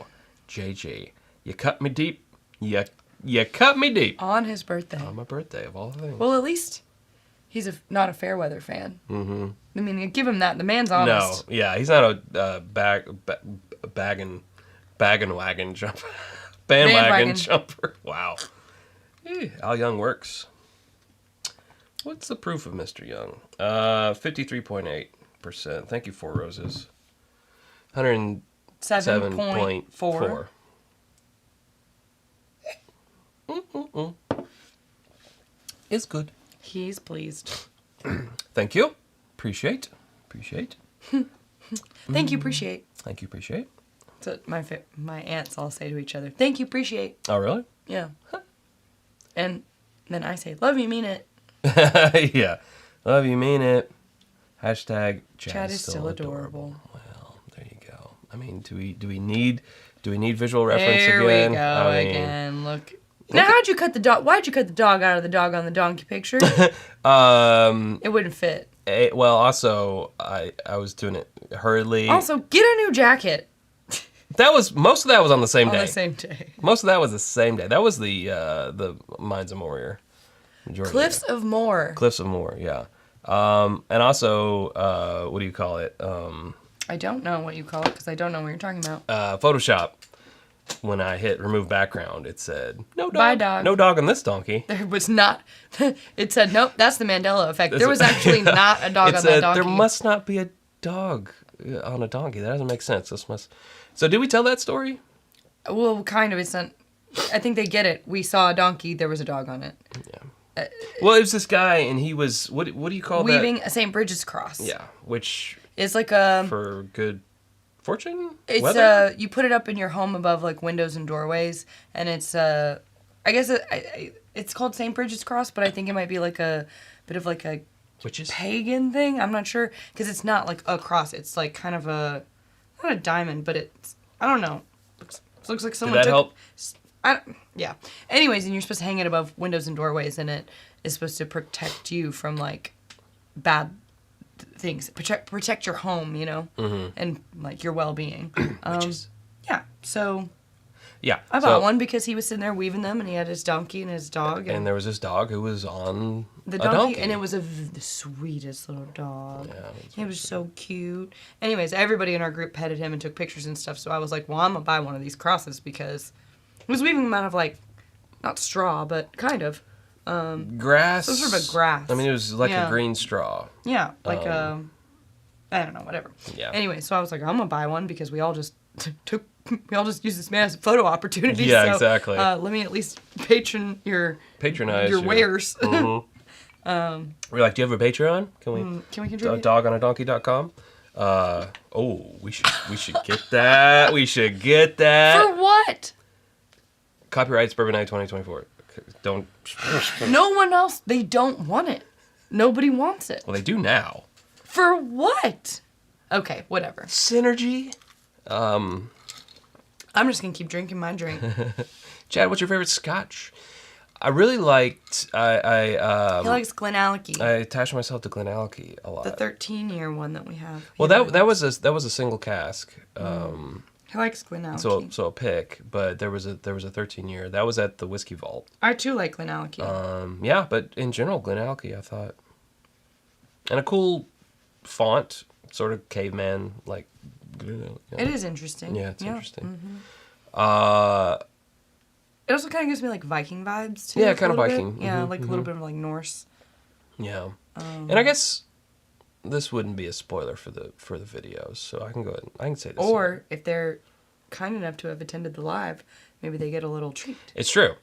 JJ, you cut me deep. You cut me deep. On his birthday. On my birthday, of all things. Well, at least He's not a fair weather fan. Mm-hmm. I mean, you give him that. The man's honest. No, yeah, he's not a bagging wagon jumper. Bandwagon jumper. Wow. Al Young works. What's the proof of Mr. Young? 53.8%. Thank you, Four Roses. 107.4. It's good. He's pleased. Thank you. Appreciate. Thank you, appreciate. Thank you, appreciate. That's what my aunts all say to each other. Thank you, appreciate. Oh, really? Yeah. And then I say, love you, mean it. Yeah. Love you, mean it. Hashtag Chad is still adorable. Well, there you go. I mean, do we need visual reference there again? We go I mean, again. Look. Now, how'd you cut the dog? Why'd you cut the dog out of the dog on the donkey picture? It wouldn't fit. Well, also, I was doing it hurriedly. Also, get a new jacket. Most of that was on the same day. On the same day. Most of that was the same day. That was the Minds of Moria. Cliffs of Moher. Cliffs of Moher, yeah. And also, what do you call it? I don't know what you call it because I don't know what you're talking about. Photoshop. When I hit remove background, it said no dog. Bye, dog. No dog on this donkey. There was not. It said nope. That's the Mandela effect. There was actually not a dog on that donkey. There must not be a dog on a donkey. That doesn't make sense. So did we tell that story? Well, kind of. It's not. I think they get it. We saw a donkey. There was a dog on it. Yeah. Well, it was this guy, and he was what do you call weaving a St. Bridget's cross. Yeah, which is like a for good fortune. It's weather? You put it up in your home above like windows and doorways, and it's I guess it's called St. Bridget's cross, but I think it might be like a bit of like a pagan thing. I'm not sure because it's not like a cross. It's like kind of not a diamond, but it's I don't know. Looks like someone Did that help? Yeah. Anyways, and you're supposed to hang it above windows and doorways, and it is supposed to protect you from like bad things. Protect your home, you know, and like your well-being. Yeah. So. Yeah. I bought one because he was sitting there weaving them, and he had his donkey and his dog. And there was this dog who was on the donkey, and it was the sweetest little dog. Yeah, he was so cute. Anyways, everybody in our group petted him and took pictures and stuff. So I was like, well, I'm gonna buy one of these crosses because I was weaving them out of like, not straw, but kind of. Grass. Some sort of a grass. I mean, it was like a green straw. Yeah, like I don't know, whatever. Yeah. Anyway, so I was like, I'm gonna buy one because we all just used this man as a photo opportunity. Yeah, so, exactly. Let me at least patronize your wares. Mm-hmm. We're like, do you have a Patreon? Can we contribute? Dogonadonkey.com. We should get that. We should get that. For what? Copyrights Bourbon Night 2024. Don't. No one else. They don't want it. Nobody wants it. Well, they do now. For what? Okay, whatever. Synergy. I'm just gonna keep drinking my drink. Chad, what's your favorite scotch? I really liked. He likes Glenallachie. I attached myself to Glenallachie a lot. The 13-year one that we have. Well, that was a single cask. He likes Glenallachie. So a pick, but there was a 13-year. That was at the Whiskey Vault. I too like Glenallachie. Yeah, but in general, Glenallachie, I thought, and a cool font, sort of caveman like. You know. It is interesting. Yeah, it's interesting. Mm-hmm. It also kind of gives me like Viking vibes too. Yeah, kind of Viking. Mm-hmm, yeah, like a little bit of like Norse. Yeah, and I guess this wouldn't be a spoiler for the videos, so I can go ahead. I can say this. Or if they're kind enough to have attended the live, maybe they get a little treat. It's true.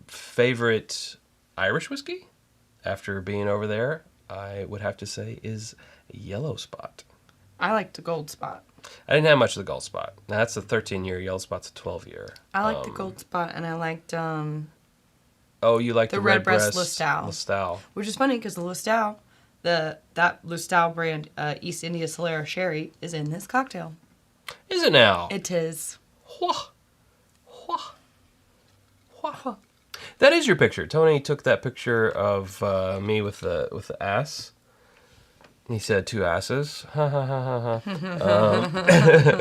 Favorite Irish whiskey after being over there, I would have to say is Yellow Spot. I like the Gold Spot. I didn't have much of the Gold Spot. Now, that's a 13-year. Yellow Spot's a 12-year. I like the Gold Spot, and I liked... oh, you like the Redbreast Listowel. Which is funny, because the Listowel, that Listowel brand, East India Solera Sherry, is in this cocktail. Is it now? It is. That is your picture. Tony took that picture of me with the ass. He said 2 asses.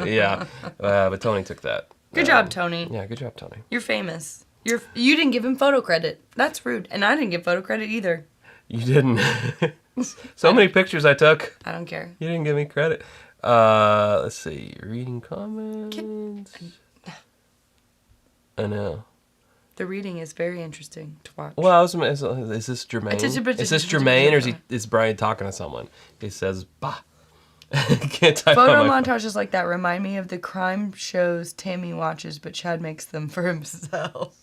Yeah, but Tony took that. Good job, Tony. Yeah, good job, Tony. You're famous. You didn't give him photo credit. That's rude. And I didn't give photo credit either. You didn't. So many pictures I took. I don't care. You didn't give me credit. Let's see. Reading comments. I know. The reading is very interesting to watch. Well, is this Jermaine? Is this Jermaine, or is Brian talking to someone? He says, bah. Can't type Photo on my phone. montages like that remind me of the crime shows Tammy watches, but Chad makes them for himself.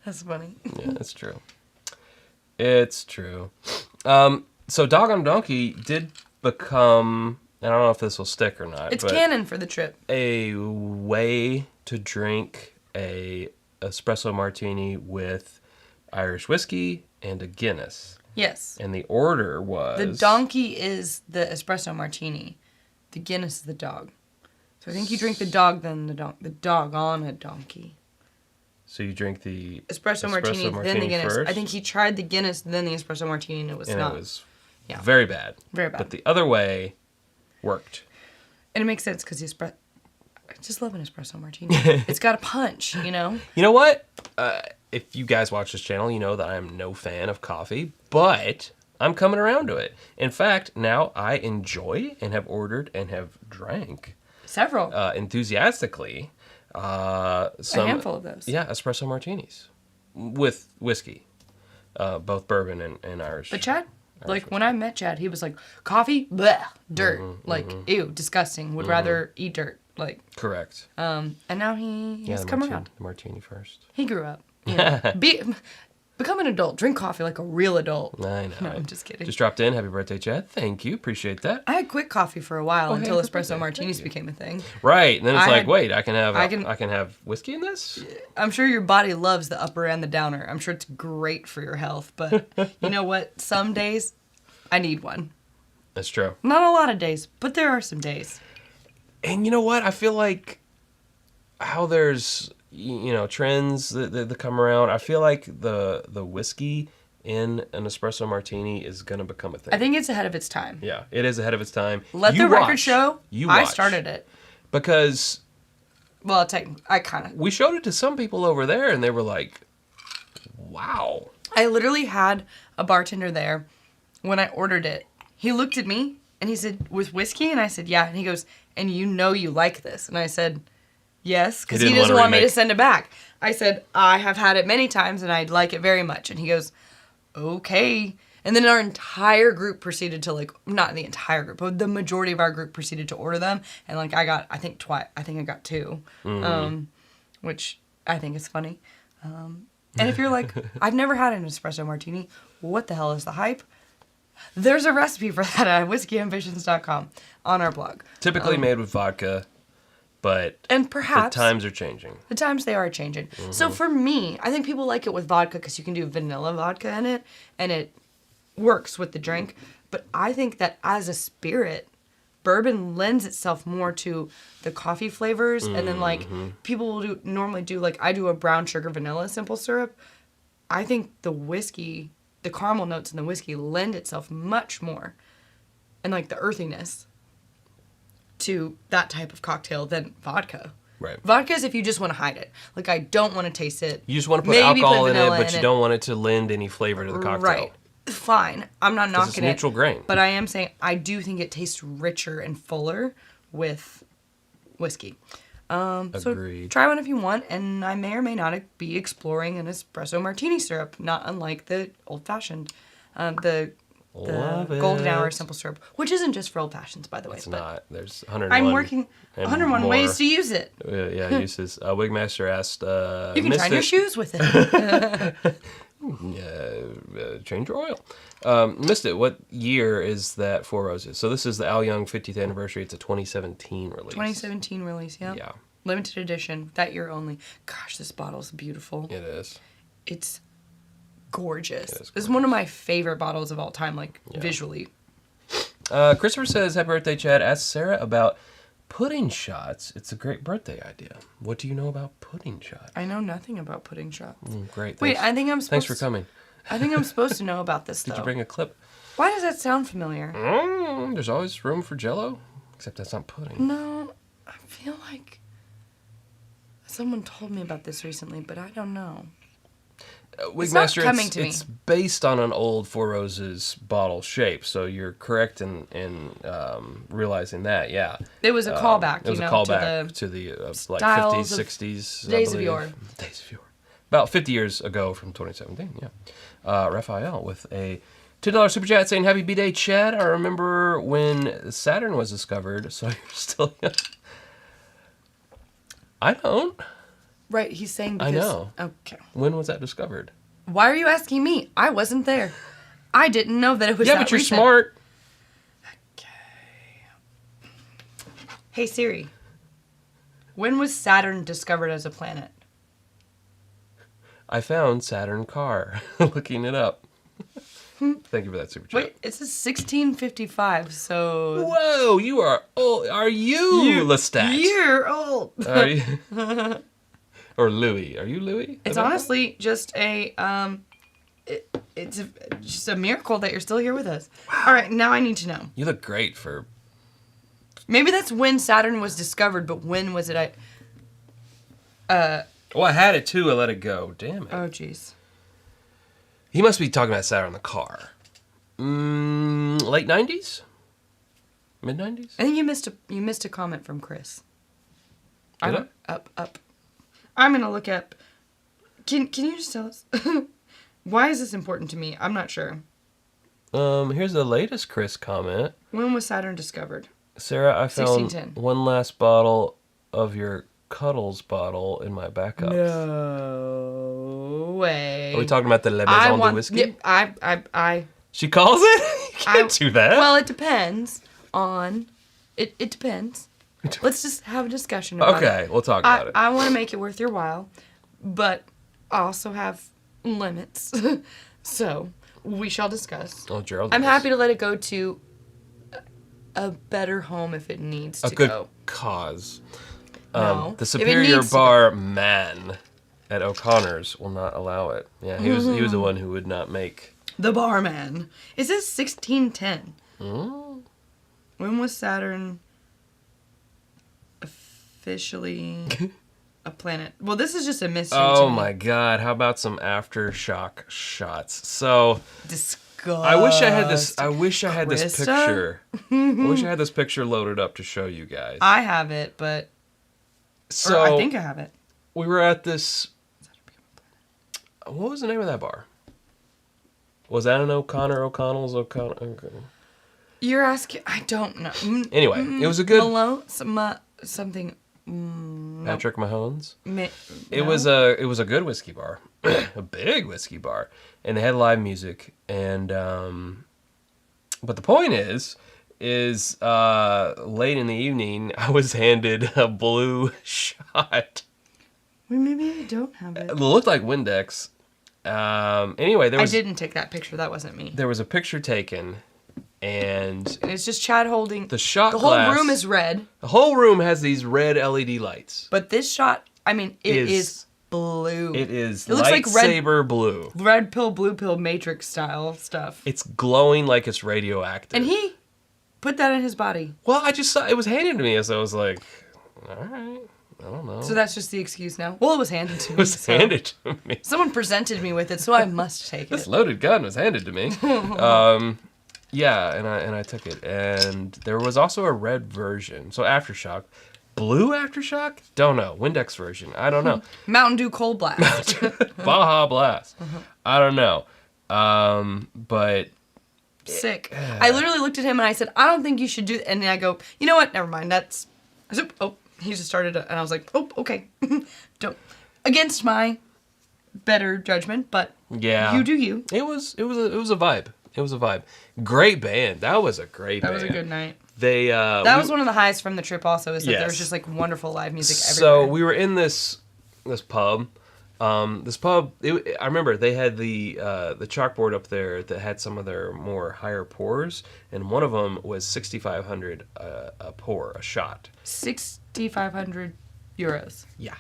That's funny. Yeah, it's true. It's true. So Dog on Donkey did become, and I don't know if this will stick or not. It's but canon for the trip. a way to drink a espresso martini with Irish whiskey and a Guinness. Yes. And the order was... The donkey is the espresso martini. The Guinness is the dog. So I think you drink the dog, then the dog on a donkey. So you drink the Espresso martini, then the Guinness. first? I think he tried the Guinness, then the espresso martini, and it was not. It was Yeah. very bad. Very bad. But the other way worked. And it makes sense because I just love an espresso martini. It's got a punch, you know? You know what? If you guys watch this channel, you know that I am no fan of coffee, but I'm coming around to it. In fact, now I enjoy and have ordered and have drank Several. enthusiastically A handful of those. Yeah, espresso martinis with whiskey, both bourbon and Irish. But Chad, like when I met Chad, he was like, coffee, bleh, dirt. Ew, disgusting. Would rather eat dirt. Like, Correct. and now he's come around. The martini first. He grew up. You know, become an adult. Drink coffee like a real adult. I know. No, I'm just kidding. Just dropped in. Happy birthday, Chad. Thank you. Appreciate that. I had quit coffee for a while until happy espresso birthday. martinis Thank you. became a thing. Right. And then it's I like, had- wait, I can I have whiskey in this? I'm sure your body loves the upper and the downer. I'm sure it's great for your health. But you know what? Some days, I need one. That's true. Not a lot of days, but there are some days. And you know what? I feel like how there's trends that come around. I feel like the whiskey in an espresso martini is gonna become a thing. I think it's ahead of its time. Yeah, it is ahead of its time. Let You the record watch. show. You I watch. started it. Because Well, I kind of. we showed it to some people over there, and they were like, "Wow." I literally had a bartender there when I ordered it. He looked at me and he said, "With whiskey?" And I said, "Yeah." And he goes, "And you know you like this?" And I said, "Yes," because he didn't doesn't wanna want me to remake. send it back. I said, "I have had it many times and I'd like it very much." And he goes, "Okay." And then our entire group proceeded to not the entire group, but the majority of our group proceeded to order them. And I got, I think I got two, which I think is funny. And if you're like, I've never had an espresso martini, what the hell is the hype? There's a recipe for that at whiskeyambitions.com on our blog. Typically made with vodka, but And the perhaps times are changing. the times they are changing. So for me, I think people like it with vodka because you can do vanilla vodka in it, and it works with the drink. But I think that as a spirit, bourbon lends itself more to the coffee flavors, and then people will normally do I do a brown sugar vanilla simple syrup. I think the whiskey, the caramel notes in the whiskey lend itself much more, and the earthiness to that type of cocktail than vodka. Right. Vodka is if you just want to hide it. I don't want to taste it. You just want to put Maybe alcohol in it, vanilla but you don't want it to lend any flavor to the cocktail. Right. Fine. I'm not 'Cause it's knocking neutral grain. But I am saying I do think it tastes richer and fuller with whiskey. So Agreed. try one if you want, and I may or may not be exploring an espresso martini syrup, not unlike the old fashioned, the Love golden hour it. simple syrup, which isn't just for old fashions, by the way. It's but not. There's 101. I'm working and 101 more. ways to use it. Yeah, uses. Wigmaster asked. You can tie your shoes with it. Change your oil. Missed it. What year is that Four Roses? So this is the Al Young 50th anniversary. It's a 2017 release. 2017 release, yeah. Yeah, Limited edition, that year only. Gosh, this bottle's beautiful. it is. It's gorgeous. It is This is one of my favorite bottles of all time, visually. Christopher says, "Happy birthday, Chad." Ask Sarah about pudding shots. It's a great birthday idea. What do you know about pudding shots? I know nothing about pudding shots. Great. Wait, Thanks. I think I'm supposed Thanks for coming. I think I'm supposed to know about this, though. Did you bring a clip? Why does that sound familiar? There's always room for Jell-O, except that's not pudding. No, I feel like someone told me about this recently, but I don't know. Wigmaster, coming to me. it's based on an old Four Roses bottle shape, so you're correct in realizing that. Yeah, It was a callback. It was a callback to the like 50s, styles of 60s. Days of Yore. Days of Yore. About 50 years ago from 2017. Yeah, Raphael with a $2 super chat saying happy B-Day, Chad. I remember when Saturn was discovered, so you're still young. I don't. Right, he's saying I because... know. Okay. When was that discovered? Why are you asking me? I wasn't there. I didn't know that it was Yeah, that but you're recent. smart. Hey, Siri. When was Saturn discovered as a planet? I found Saturn car, looking it up. Thank you for that super chat. Wait, it says 1655, so... Whoa, you are old. Are you Lestat? You're old. Are you? Or Louis? Are you Louis? It's honestly just a it's just a miracle that you're still here with us. Wow. All right, now I need to know. You look great for. Maybe that's when Saturn was discovered, but when was it? Oh, I had it too. I let it go. Damn it. Oh, jeez. He must be talking about Saturn the car. Late 90s? Mid 90s? I think you missed a comment from Chris. Did I? Up. I'm gonna look up. Can you just tell us why is this important to me? I'm not sure. Here's the latest Chris comment. When was Saturn discovered? Sarah, I found 1610. one last bottle of your Cuddles bottle in my backups. No way. Are we talking about the Le Maison de Whiskey? Yep, I. She calls it? You can't do that. Well, it depends on. It depends. Let's just have a discussion about it. Okay, we'll talk about it. I want to make it worth your while, but I also have limits. So, we shall discuss. Oh, Gerald. I'm happy to let it go to a better home if it needs to a good go. cause. No. The If it Superior needs to Bar man at O'Connor's will not allow it. Yeah, he was the one who would not make. The barman. It says 1610. Mm. When was Saturn officially a planet? Well, this is just a mystery to Oh me. my God! How about some aftershock shots? So Disgusting. I wish I had this. I wish I had this Krista? picture. I wish I had this picture loaded up to show you guys. I have it, but... So or I think I have it. we were at this. What was the name of that bar? Was that an O'Connell's? You're asking... I don't know. Anyway, it was a good Malone? Something... no. Patrick Mahone's. It No? was a good whiskey bar, a big whiskey bar, and they had live music. And but the point is late in the evening, I was handed a blue shot. Well, maybe I don't have it. It looked like Windex. Anyway, I didn't take that picture. That wasn't me. There was a picture taken, and And it's just Chad holding... the shot The whole glass, room is red, the whole room has these red LED lights. but this shot, I mean, it is blue. It is It looks like lightsaber blue. Red pill, blue pill, Matrix style stuff. It's glowing like it's radioactive. And he put that in his body. Well, I just saw it was handed to me, so I was like, all right, I don't know. So that's just the excuse now. Well, it was handed to me. it was so- handed to me. Someone presented me with it, so I must take This it. loaded gun was handed to me. Yeah, and I took it. And there was also a red version. So Aftershock. Blue Aftershock? Don't know. Windex version. I don't know. Mountain Dew Cold Blast. Baja Blast. I don't know. But Sick. I literally looked at him and I said, I don't think you should do that. And then I go, you know what? Never mind. That's... I said, oh, he just started it. And I was like, oh, okay. Don't... Against my better judgment, but yeah, you do you. It was a vibe. It was a vibe. Great band. That was a great band. That was a good night. They That was one of the highs from the trip also, is that there was Yes. just like wonderful live music So everywhere. we were in this pub. This pub, I remember they had the chalkboard up there that had some of their more higher pours, and one of them was 6,500 a pour, a shot. 6,500 euros. Yeah.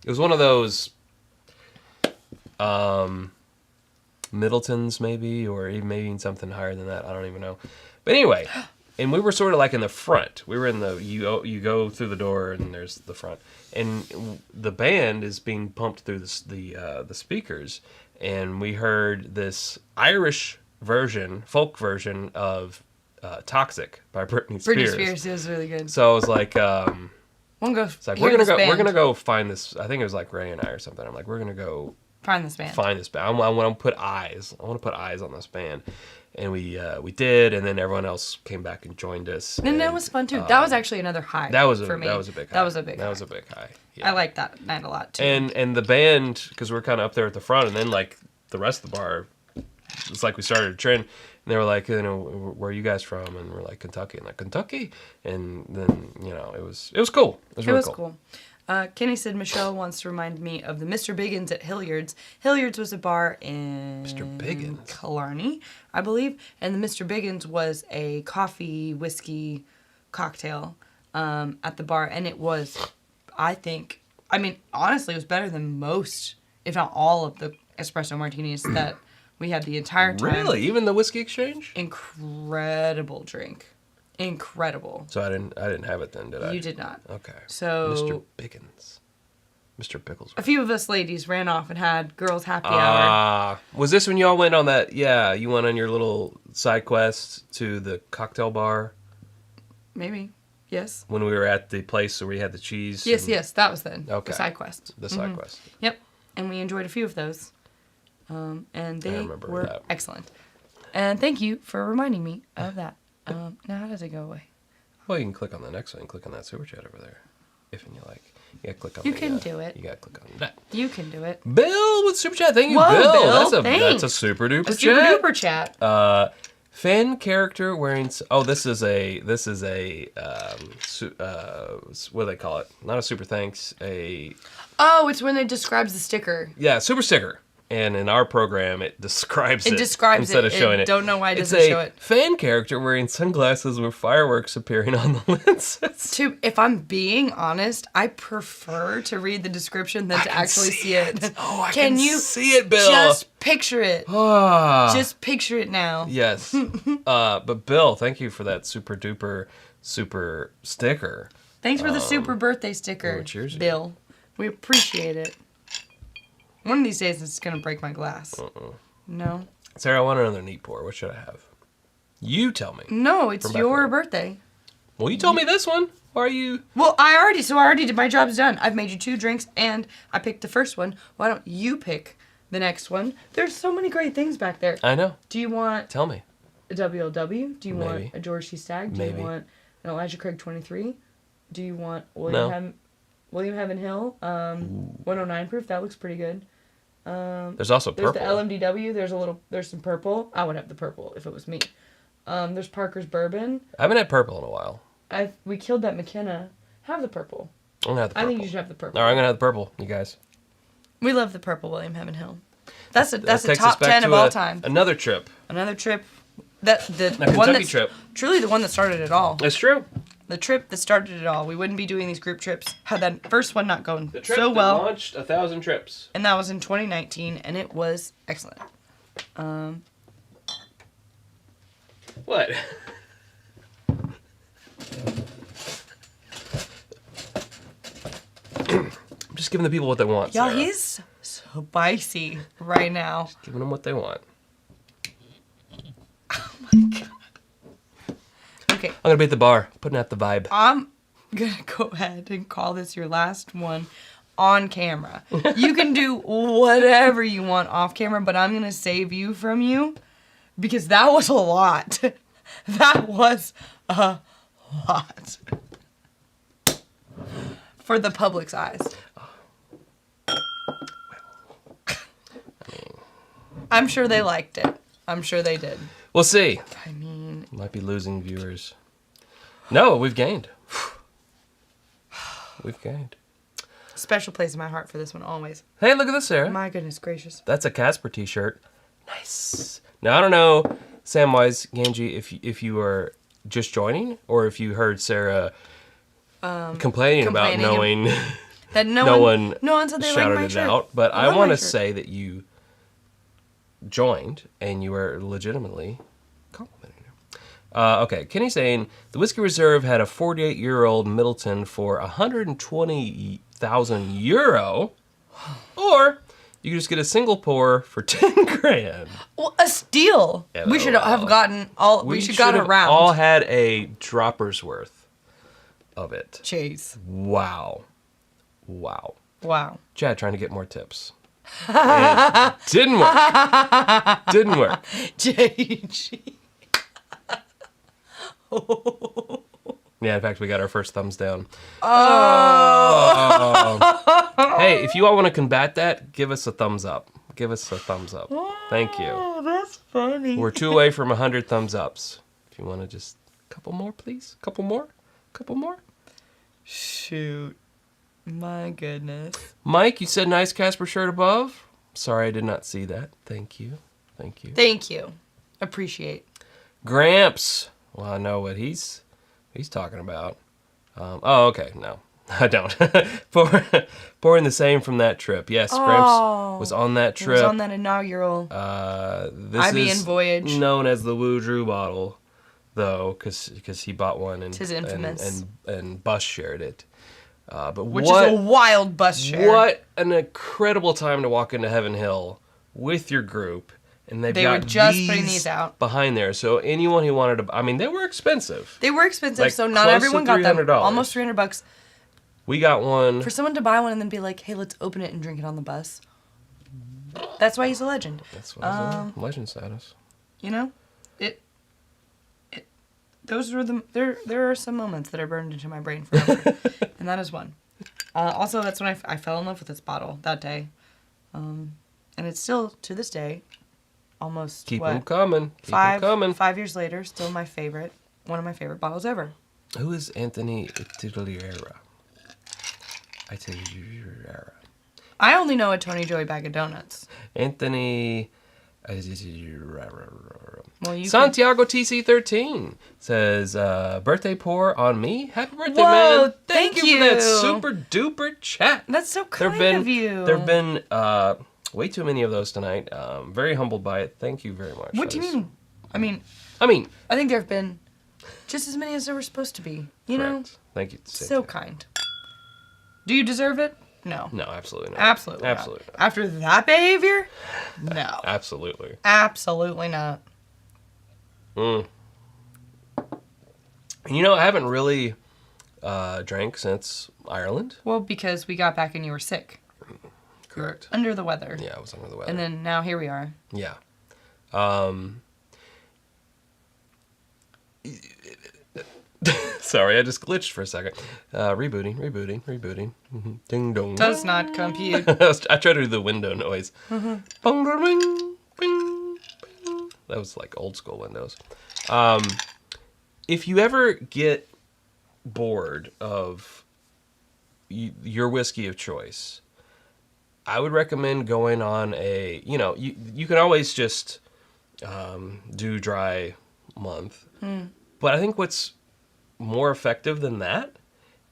It was one of those Middletons maybe, or even maybe something higher than that. I don't even know. But anyway, And we were sort of like in the front. We were in the you go through the door and there's the front, and the band is being pumped through the speakers, and we heard this Irish version, folk version of "Toxic" by Britney Spears. Britney Spears is really good. So I was like, We'll go. it's like hear we're this gonna band. go find this. I think it was like Ray and I or something. I'm like, we're gonna go Find this band. find this band. I want to put eyes. I want to put eyes on this band. And we did, and then everyone else came back and joined us. And that was fun too. That was actually another high. That was for me. That was a big high. That was a big. That high. was a big high. Yeah. I liked that night a lot too. And the band, because we're kind of up there at the front, and then like the rest of the bar, it's like we started a trend, and they were like, where are you guys from? And we're like, Kentucky, and like Kentucky, and then it was cool. It was really cool. Kenny said Michelle wants to remind me of the Mr. Biggins at Hilliard's. Hilliard's was a bar in Mr. Biggins? Killarney, I believe, and the Mr. Biggins was a coffee whiskey cocktail at the bar, and it was, honestly, it was better than most, if not all, of the espresso martinis that we had the entire time. Really, even the Whiskey Exchange? Incredible drink. Incredible. So I didn't have it then, did I? You did not. Okay. So Mr. Biggins, Mr. Pickles. a few of us ladies ran off and had girls' happy hour. Was this when y'all went on that? Yeah, you went on your little side quest to the cocktail bar Maybe. Yes. when we were at the place where we had the cheese. Yes, that was then. Okay. The side quest. The side quest. Yep. And we enjoyed a few of those. And they remember were that. excellent. And thank you for reminding me of that. Now, how does it go away? Well, you can click on the next one. Click on that super chat over there, if and you like. You gotta click on. You can do it. You gotta click on that. You can do it. Bill with super chat. Thank you, Whoa, Bill. Bill, That's thanks. a super duper A chat. super duper chat. Fan character wearing. This is a what do they call it? Not a super thanks. Oh, it's when it describes the sticker. Yeah, super sticker. And in our program, it describes it. It describes instead it. of showing I it. don't know why it It's doesn't show a it. fan character wearing sunglasses with fireworks appearing on the lenses. If I'm being honest, I prefer to read the description than to actually see it. Oh, I Can can you see it, Bill. Just picture it. Just picture it now. Yes. But Bill, thank you for that super duper super sticker. Thanks for the super birthday sticker, cheers. Bill. We appreciate it. One of these days, it's going to break my glass. No? Sarah, I want another neat pour. What should I have? You tell me. No, it's From back your there. birthday. Well, you told me this one. Why are you... Well, I already did. My job's done. I've made you 2 drinks, and I picked the first one. Why don't you pick the next one? There's so many great things back there. I know. Do you want Tell me. a WLW? Do you Maybe. want a George C. Stagg? Do Maybe. you want an Elijah Craig 23? Do you want No. William Heaven Hill 109 proof? That looks pretty good. There's also There's purple. the LMDW. There's some purple. I would have the purple if it was me. There's Parker's Bourbon. I haven't had purple in a while. We killed that McKenna. Have the purple. I'm gonna have the I purple. think you should have the purple. All right, I'm gonna have the purple, you guys. We love the purple William Heaven Hill. That's a That takes us top back 10 to of all time. Another trip. Another trip. The Kentucky one that's trip. truly the one that started it all. That's true. The trip that started it all. We wouldn't be doing these group trips had that first one not gone The trip so that well. launched 1,000 trips. And that was in 2019, and it was excellent. What? I'm just giving the people what they want. Y'all, Sarah. he's spicy right now. Giving them what they want. Okay, I'm gonna be at the bar, putting out the vibe. I'm gonna go ahead and call this your last one on camera. You can do whatever you want off camera, but I'm gonna save you from you because that was a lot. That was a lot. For the public's eyes. I'm sure they liked it. I'm sure they did. We'll see. I mean, Might be losing viewers. No, we've gained. We've gained. special place in my heart for this one always. Hey, look at this, Sarah. My goodness gracious. That's a Casper t-shirt. Nice. Now, I don't know, Samwise Ganji, if you are just joining or if you heard Sarah complaining about knowing that no one said they liked shouted my it shirt. out. But They I love want my to shirt. say that you joined and you were legitimately complimenting her. Okay, Kenny's saying the Whiskey Reserve had a 48-year-old Middleton for 120,000 euro, or you could just get a single pour for 10 grand. Well, a steal. Yeah, We should well, have gotten all. We should got have around. all had a dropper's worth of it. Chase. Wow. Wow. Chad trying to get more tips. It didn't work. Didn't work. JG. Yeah, in fact, we got our first thumbs down. Oh. Hey, if you all want to combat that, give us a thumbs up. Give us a thumbs up. Thank you. Oh, that's funny. We're 2 away from 100 thumbs ups. If you want to just, a couple more, please. Couple more. Shoot. My goodness. Mike, you said nice Casper shirt above. Sorry, I did not see that. Thank you. Thank you. Appreciate. Gramps. Well, I know what he's talking about. Okay. No, I don't. Pouring the same from that trip. Yes, Gramps was on that trip. He was on that inaugural This IBN is voyage. known as the Woodrew bottle, though, because he bought one and Tis infamous. and Bus shared it. Which is a wild bus share. What an incredible time to walk into Heaven Hill with your group. And they were got just putting these out behind there. So anyone who wanted to, I mean, they were expensive. They were expensive, Like, so not close to everyone got them. $300. Almost $300 We got one. for someone to buy one and then be like, "Hey, let's open it and drink it on the bus." That's why he's a legend. That's what legend status. You know, it. Those are the there are some moments that are burned into my brain forever, and that is one. Also, that's when I fell in love with this bottle that day, and it's still to this day. Almost Keep what? them coming. Keep 'em coming. 5 years later, still my favorite. One of my favorite bottles ever. Who is Anthony Italiera? Italiera. I only know a Tony Joey bag of donuts. Anthony. Well, you Santiago TC13 says, birthday pour on me. Happy birthday, Whoa, man. Thank you for that you. super duper chat. That's so kind of you. There have been way too many of those tonight. Very humbled by it. Thank you very much. What do you mean? I mean, I think there have been just as many as there were supposed to be. You know? correct. Thank you. So kind. Do you deserve it? No. No, absolutely not. Absolutely not. Absolutely not. After that behavior? No. Absolutely. Absolutely not. And you know, I haven't really drank since Ireland. Well, because we got back and you were sick. Correct. Under the weather. Yeah, I was under the weather. And then now here we are. Yeah. Sorry, I just glitched for a second. Rebooting. Mm-hmm. Ding dong. Does not compute. I tried to do the window noise. Bong, bing, bing, bing. That was like old school Windows. If you ever get bored of your whiskey of choice, I would recommend going on a, you can always just do dry month. But I think what's more effective than that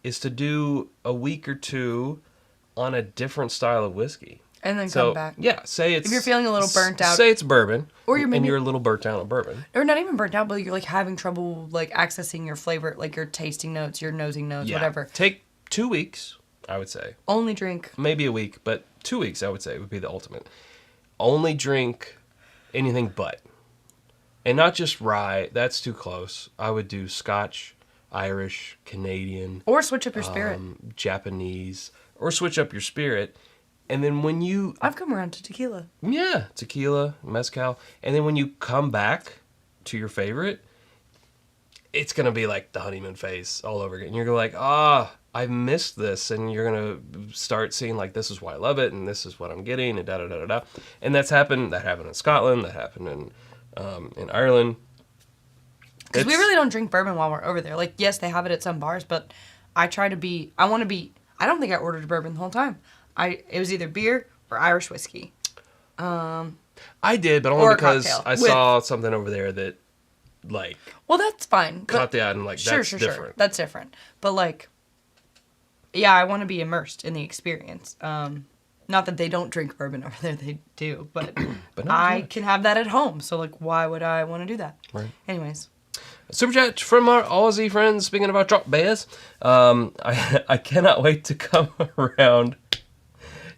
is to do a week or two on a different style of whiskey. And then come back. Yeah, say it's... If you're feeling a little burnt out. Say it's bourbon. Or you're maybe... And you're a little burnt out on bourbon. Or not even burnt out, but you're like having trouble like accessing your flavor, like your tasting notes, your nosing notes, whatever. Take 2 weeks, I would say. Only drink. Maybe a week, but 2 weeks, I would say, would be the ultimate. Only drink anything but. And not just rye. That's too close. I would do Scotch, Irish, Canadian. Or switch up your spirit. Japanese. Or switch up your spirit. And then when you... I've come around to tequila. Yeah, tequila, mezcal. And then when you come back to your favorite, it's going to be like the honeymoon phase all over again. You're going to like, I missed this. And you're going to start seeing like, this is why I love it. And this is what I'm getting. And da-da-da-da-da. And that happened in Scotland. That happened in Ireland. Because we really don't drink bourbon while we're over there. Like, yes, they have it at some bars, but I don't think I ordered a bourbon the whole time. It was either beer or Irish whiskey. I did, but only because cocktail I saw something over there that, like... Well, that's fine. Caught the eye and, like, that's different. Sure. That's different. But, like, yeah, I want to be immersed in the experience. Not that they don't drink bourbon over there, they do. But, But I can have that at home. So, like, why would I want to do that? Right. Anyways. Super chat from our Aussie friends. Speaking about drop bears, I cannot wait to come around,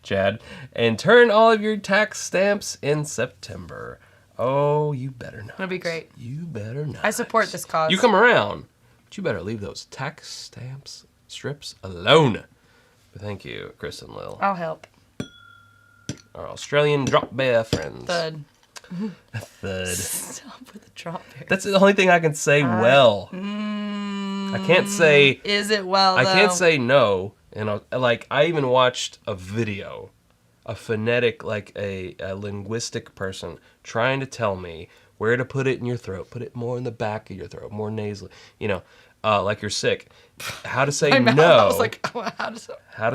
Chad, and turn all of your tax stamps in September. Oh, you better not. That'd be great. You better not. I support this cause. You come around, but you better leave those tax stamps strips alone. But thank you, Chris and Lil, I'll help. our Australian drop bear friends. Thud. Thud. Stop with the drop bear. That's the only thing I can say well. I can't say. Is it well, though? I can't say no. And I even watched a video, a phonetic, like a linguistic person trying to tell me where to put it in your throat. Put it more in the back of your throat, more nasally. You know, like you're sick. How to say My mouth, no? I was like, oh, how to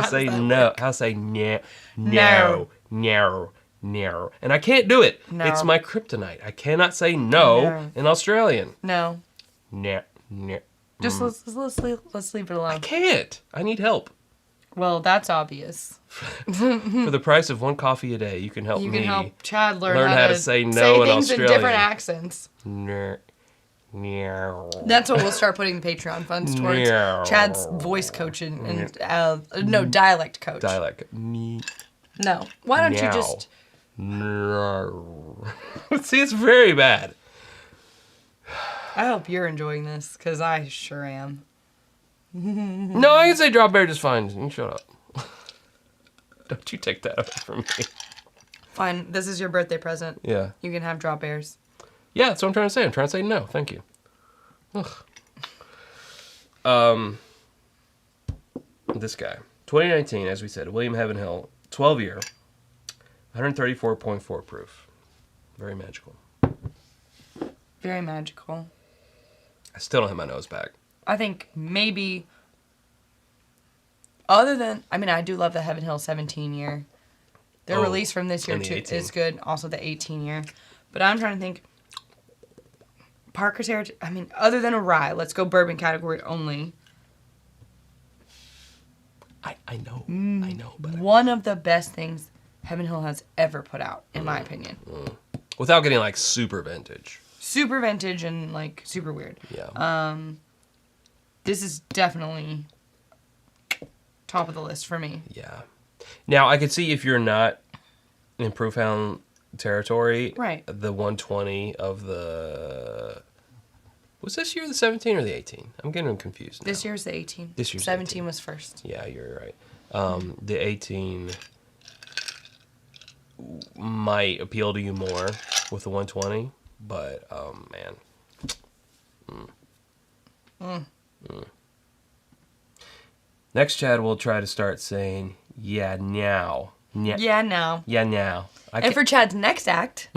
say that no? work? How to say no? No. No. And I can't do it. No. It's my kryptonite. I cannot say no in Australian. No. No. Just let's leave it alone. I can't. I need help. Well, that's obvious. For the price of one coffee a day, you can help me. You can help Chad learn how to say no in things in Australian. different accents. No. That's what we'll start putting the Patreon funds towards. No. Chad's voice coaching and dialect coach. Dialect. No. Why don't you just... No. See, it's very bad. I hope you're enjoying this, because I sure am. No, I can say drop bear just fine. You shut up. Don't you take that away from me. Fine, this is your birthday present. Yeah. You can have drop bears. Yeah, that's what I'm trying to say. I'm trying to say no. Thank you. Ugh. This guy. 2019, as we said, William Heavenhill, 12-year, 134.4 proof. Very magical. Very magical. I still don't have my nose back. I think maybe, other than, I mean, I do love the Heaven Hill 17 year. Their release from this year and the too 18. is good. Also the 18 year. But I'm trying to think, Parker's Heritage, I mean, other than a rye, let's go bourbon category only. I know. But One of the best things Heaven Hill has ever put out, in my opinion. without getting like super vintage. Super vintage and like super weird. Yeah. This is definitely top of the list for me. Yeah. Now I could see if you're not in Profound territory, Right. The 120 of the. Was this year the 17 or the 18? I'm getting them confused now. This year's the 18. This year's 17 18. was first. Yeah, you're right. The 18 might appeal to you more with the 120, but man. Next, Chad will try to start saying, yeah, now. Yeah, now. Yeah, now. And for Chad's next act,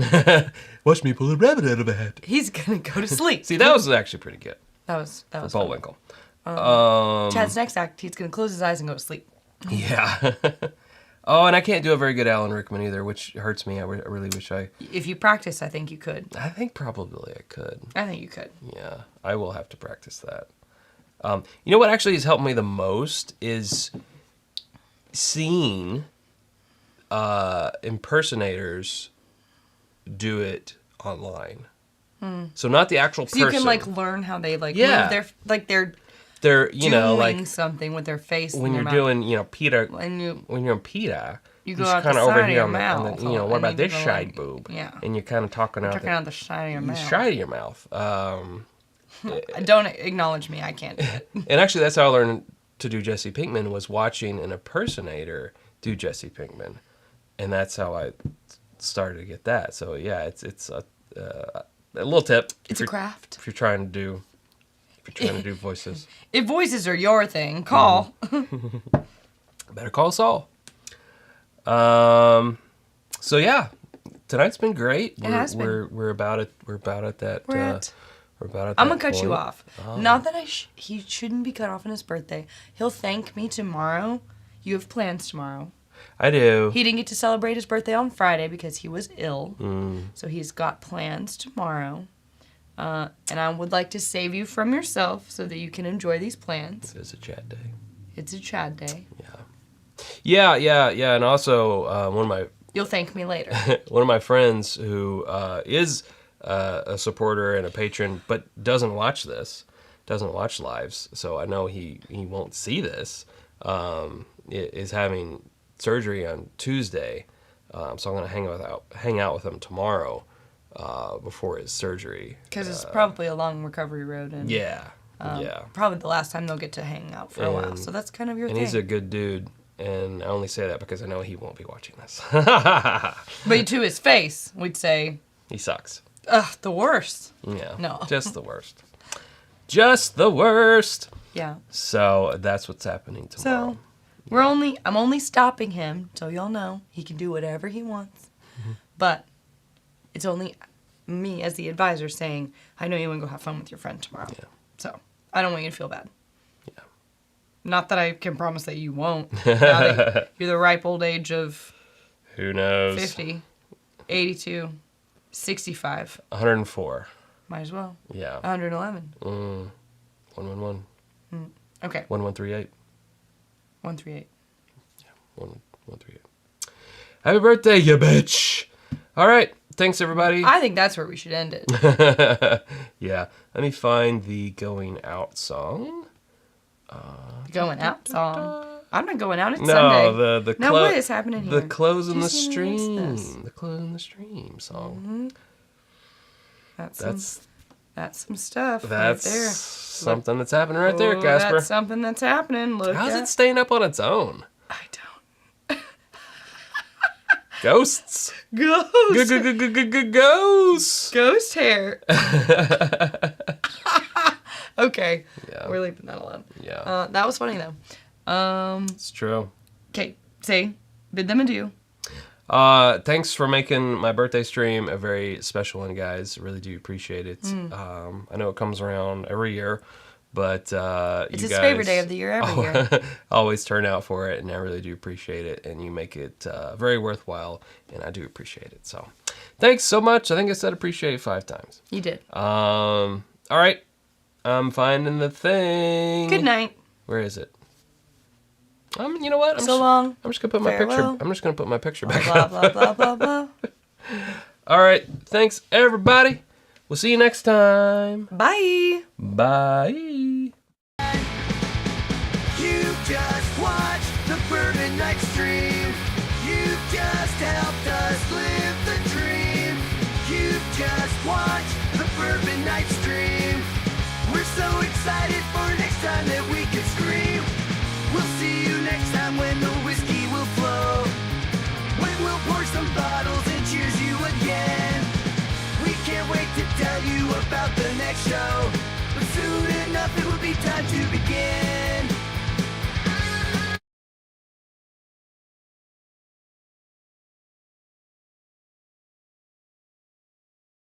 Watch me pull a rabbit out of a hat. he's gonna go to sleep. See, that was actually pretty good. That was fun. Bullwinkle. Chad's next act, he's gonna close his eyes and go to sleep. Yeah. Oh, and I can't do a very good Alan Rickman either, which hurts me. I really wish I... If you practice, I think you could. I think probably I could. I think you could. Yeah, I will have to practice that. You know what actually has helped me the most is seeing impersonators do it online. So not the actual person. So you can like learn how they like Yeah. move their they're doing like something with their face. when and you're their doing Peter When when you're in PETA. You go just out the kinda over side of here your on the mouth, what and about you this go side like- boob? yeah. And you're kind of talking out talking out the side of your mouth. side of your mouth. Don't acknowledge me. I can't do it. And actually, that's how I learned to do Jesse Pinkman, was watching an impersonator do Jesse Pinkman, and that's how I started to get that. So yeah, it's a little tip. It's a craft. If you're trying to do voices, If voices are your thing, call. better call Saul. So yeah, tonight's been great. It has been. We're about at that. We're at- We're about at I'm that gonna cut you point. off. Not that he shouldn't be cut off on his birthday. He'll thank me tomorrow. You have plans tomorrow. I do. He didn't get to celebrate his birthday on Friday because he was ill. So he's got plans tomorrow. And I would like to save you from yourself so that you can enjoy these plans. It's a chat day. It's a Chad day. Yeah. And also, You'll thank me later. one of my friends who is a supporter and a patron, but doesn't watch lives, so I know he won't see this, is having surgery on Tuesday, so I'm gonna hang out with him tomorrow before his surgery. Because it's probably a long recovery road, and Yeah. probably the last time they'll get to hang out for a while. So that's kind of your And thing. he's a good dude, and I only say that because I know he won't be watching this. But to his face, we'd say, He sucks. ugh, the worst. Yeah. No. Just the worst. Just the worst. Yeah. So that's what's happening tomorrow. So I'm only stopping him, so y'all know he can do whatever he wants. Mm-hmm. But it's only me as the advisor saying, I know you want to go have fun with your friend tomorrow. Yeah. So I don't want you to feel bad. Yeah. Not that I can promise that you won't. Now that you're the ripe old age of Who knows? 50, 82, 65. 104. Might as well. Yeah. 111. 111. Okay. 1138. 138. 1138. Happy birthday, you bitch. All right. Thanks, everybody. I think that's where we should end it. Yeah. Let me find the going out song. Going out song. I'm not going out. It's No, Sunday. the Now what is happening here? The close in the Just announce this. stream. The close in the stream song. That's That's some stuff right that's there. something that's happening right there, Oh, Casper. That's something that's happening. Look How's at it staying up on its own? I don't. Ghosts. Ghost. Ghosts. Ghost hair. Okay. Yeah. We're leaving that alone. Yeah. That was funny though. It's true. Okay. Say, bid them adieu. Thanks for making my birthday stream a very special one, guys. Really do appreciate it. I know it comes around every year, but It's you his guys favorite day of the year every year. always turn out for it, and I really do appreciate it. And you make it very worthwhile, and I do appreciate it. So, thanks so much. I think I said appreciate it 5 times. You did. All right, I'm finding the thing. Good night. Where is it? You know what? So long. I'm just gonna put my Farewell. picture. I'm just gonna put my picture back. Blah blah blah blah blah. All right. Thanks, everybody. We'll see you next time. Bye. Bye. You just watched the Bourbon Night stream. You just helped us live the dream. You just watched the Bourbon Night stream. We're so excited for next time that we can scream. We'll see you next time when the whiskey will flow. When we'll pour some bottles and cheers you again. We can't wait to tell you about the next show. But soon enough it will be time to begin.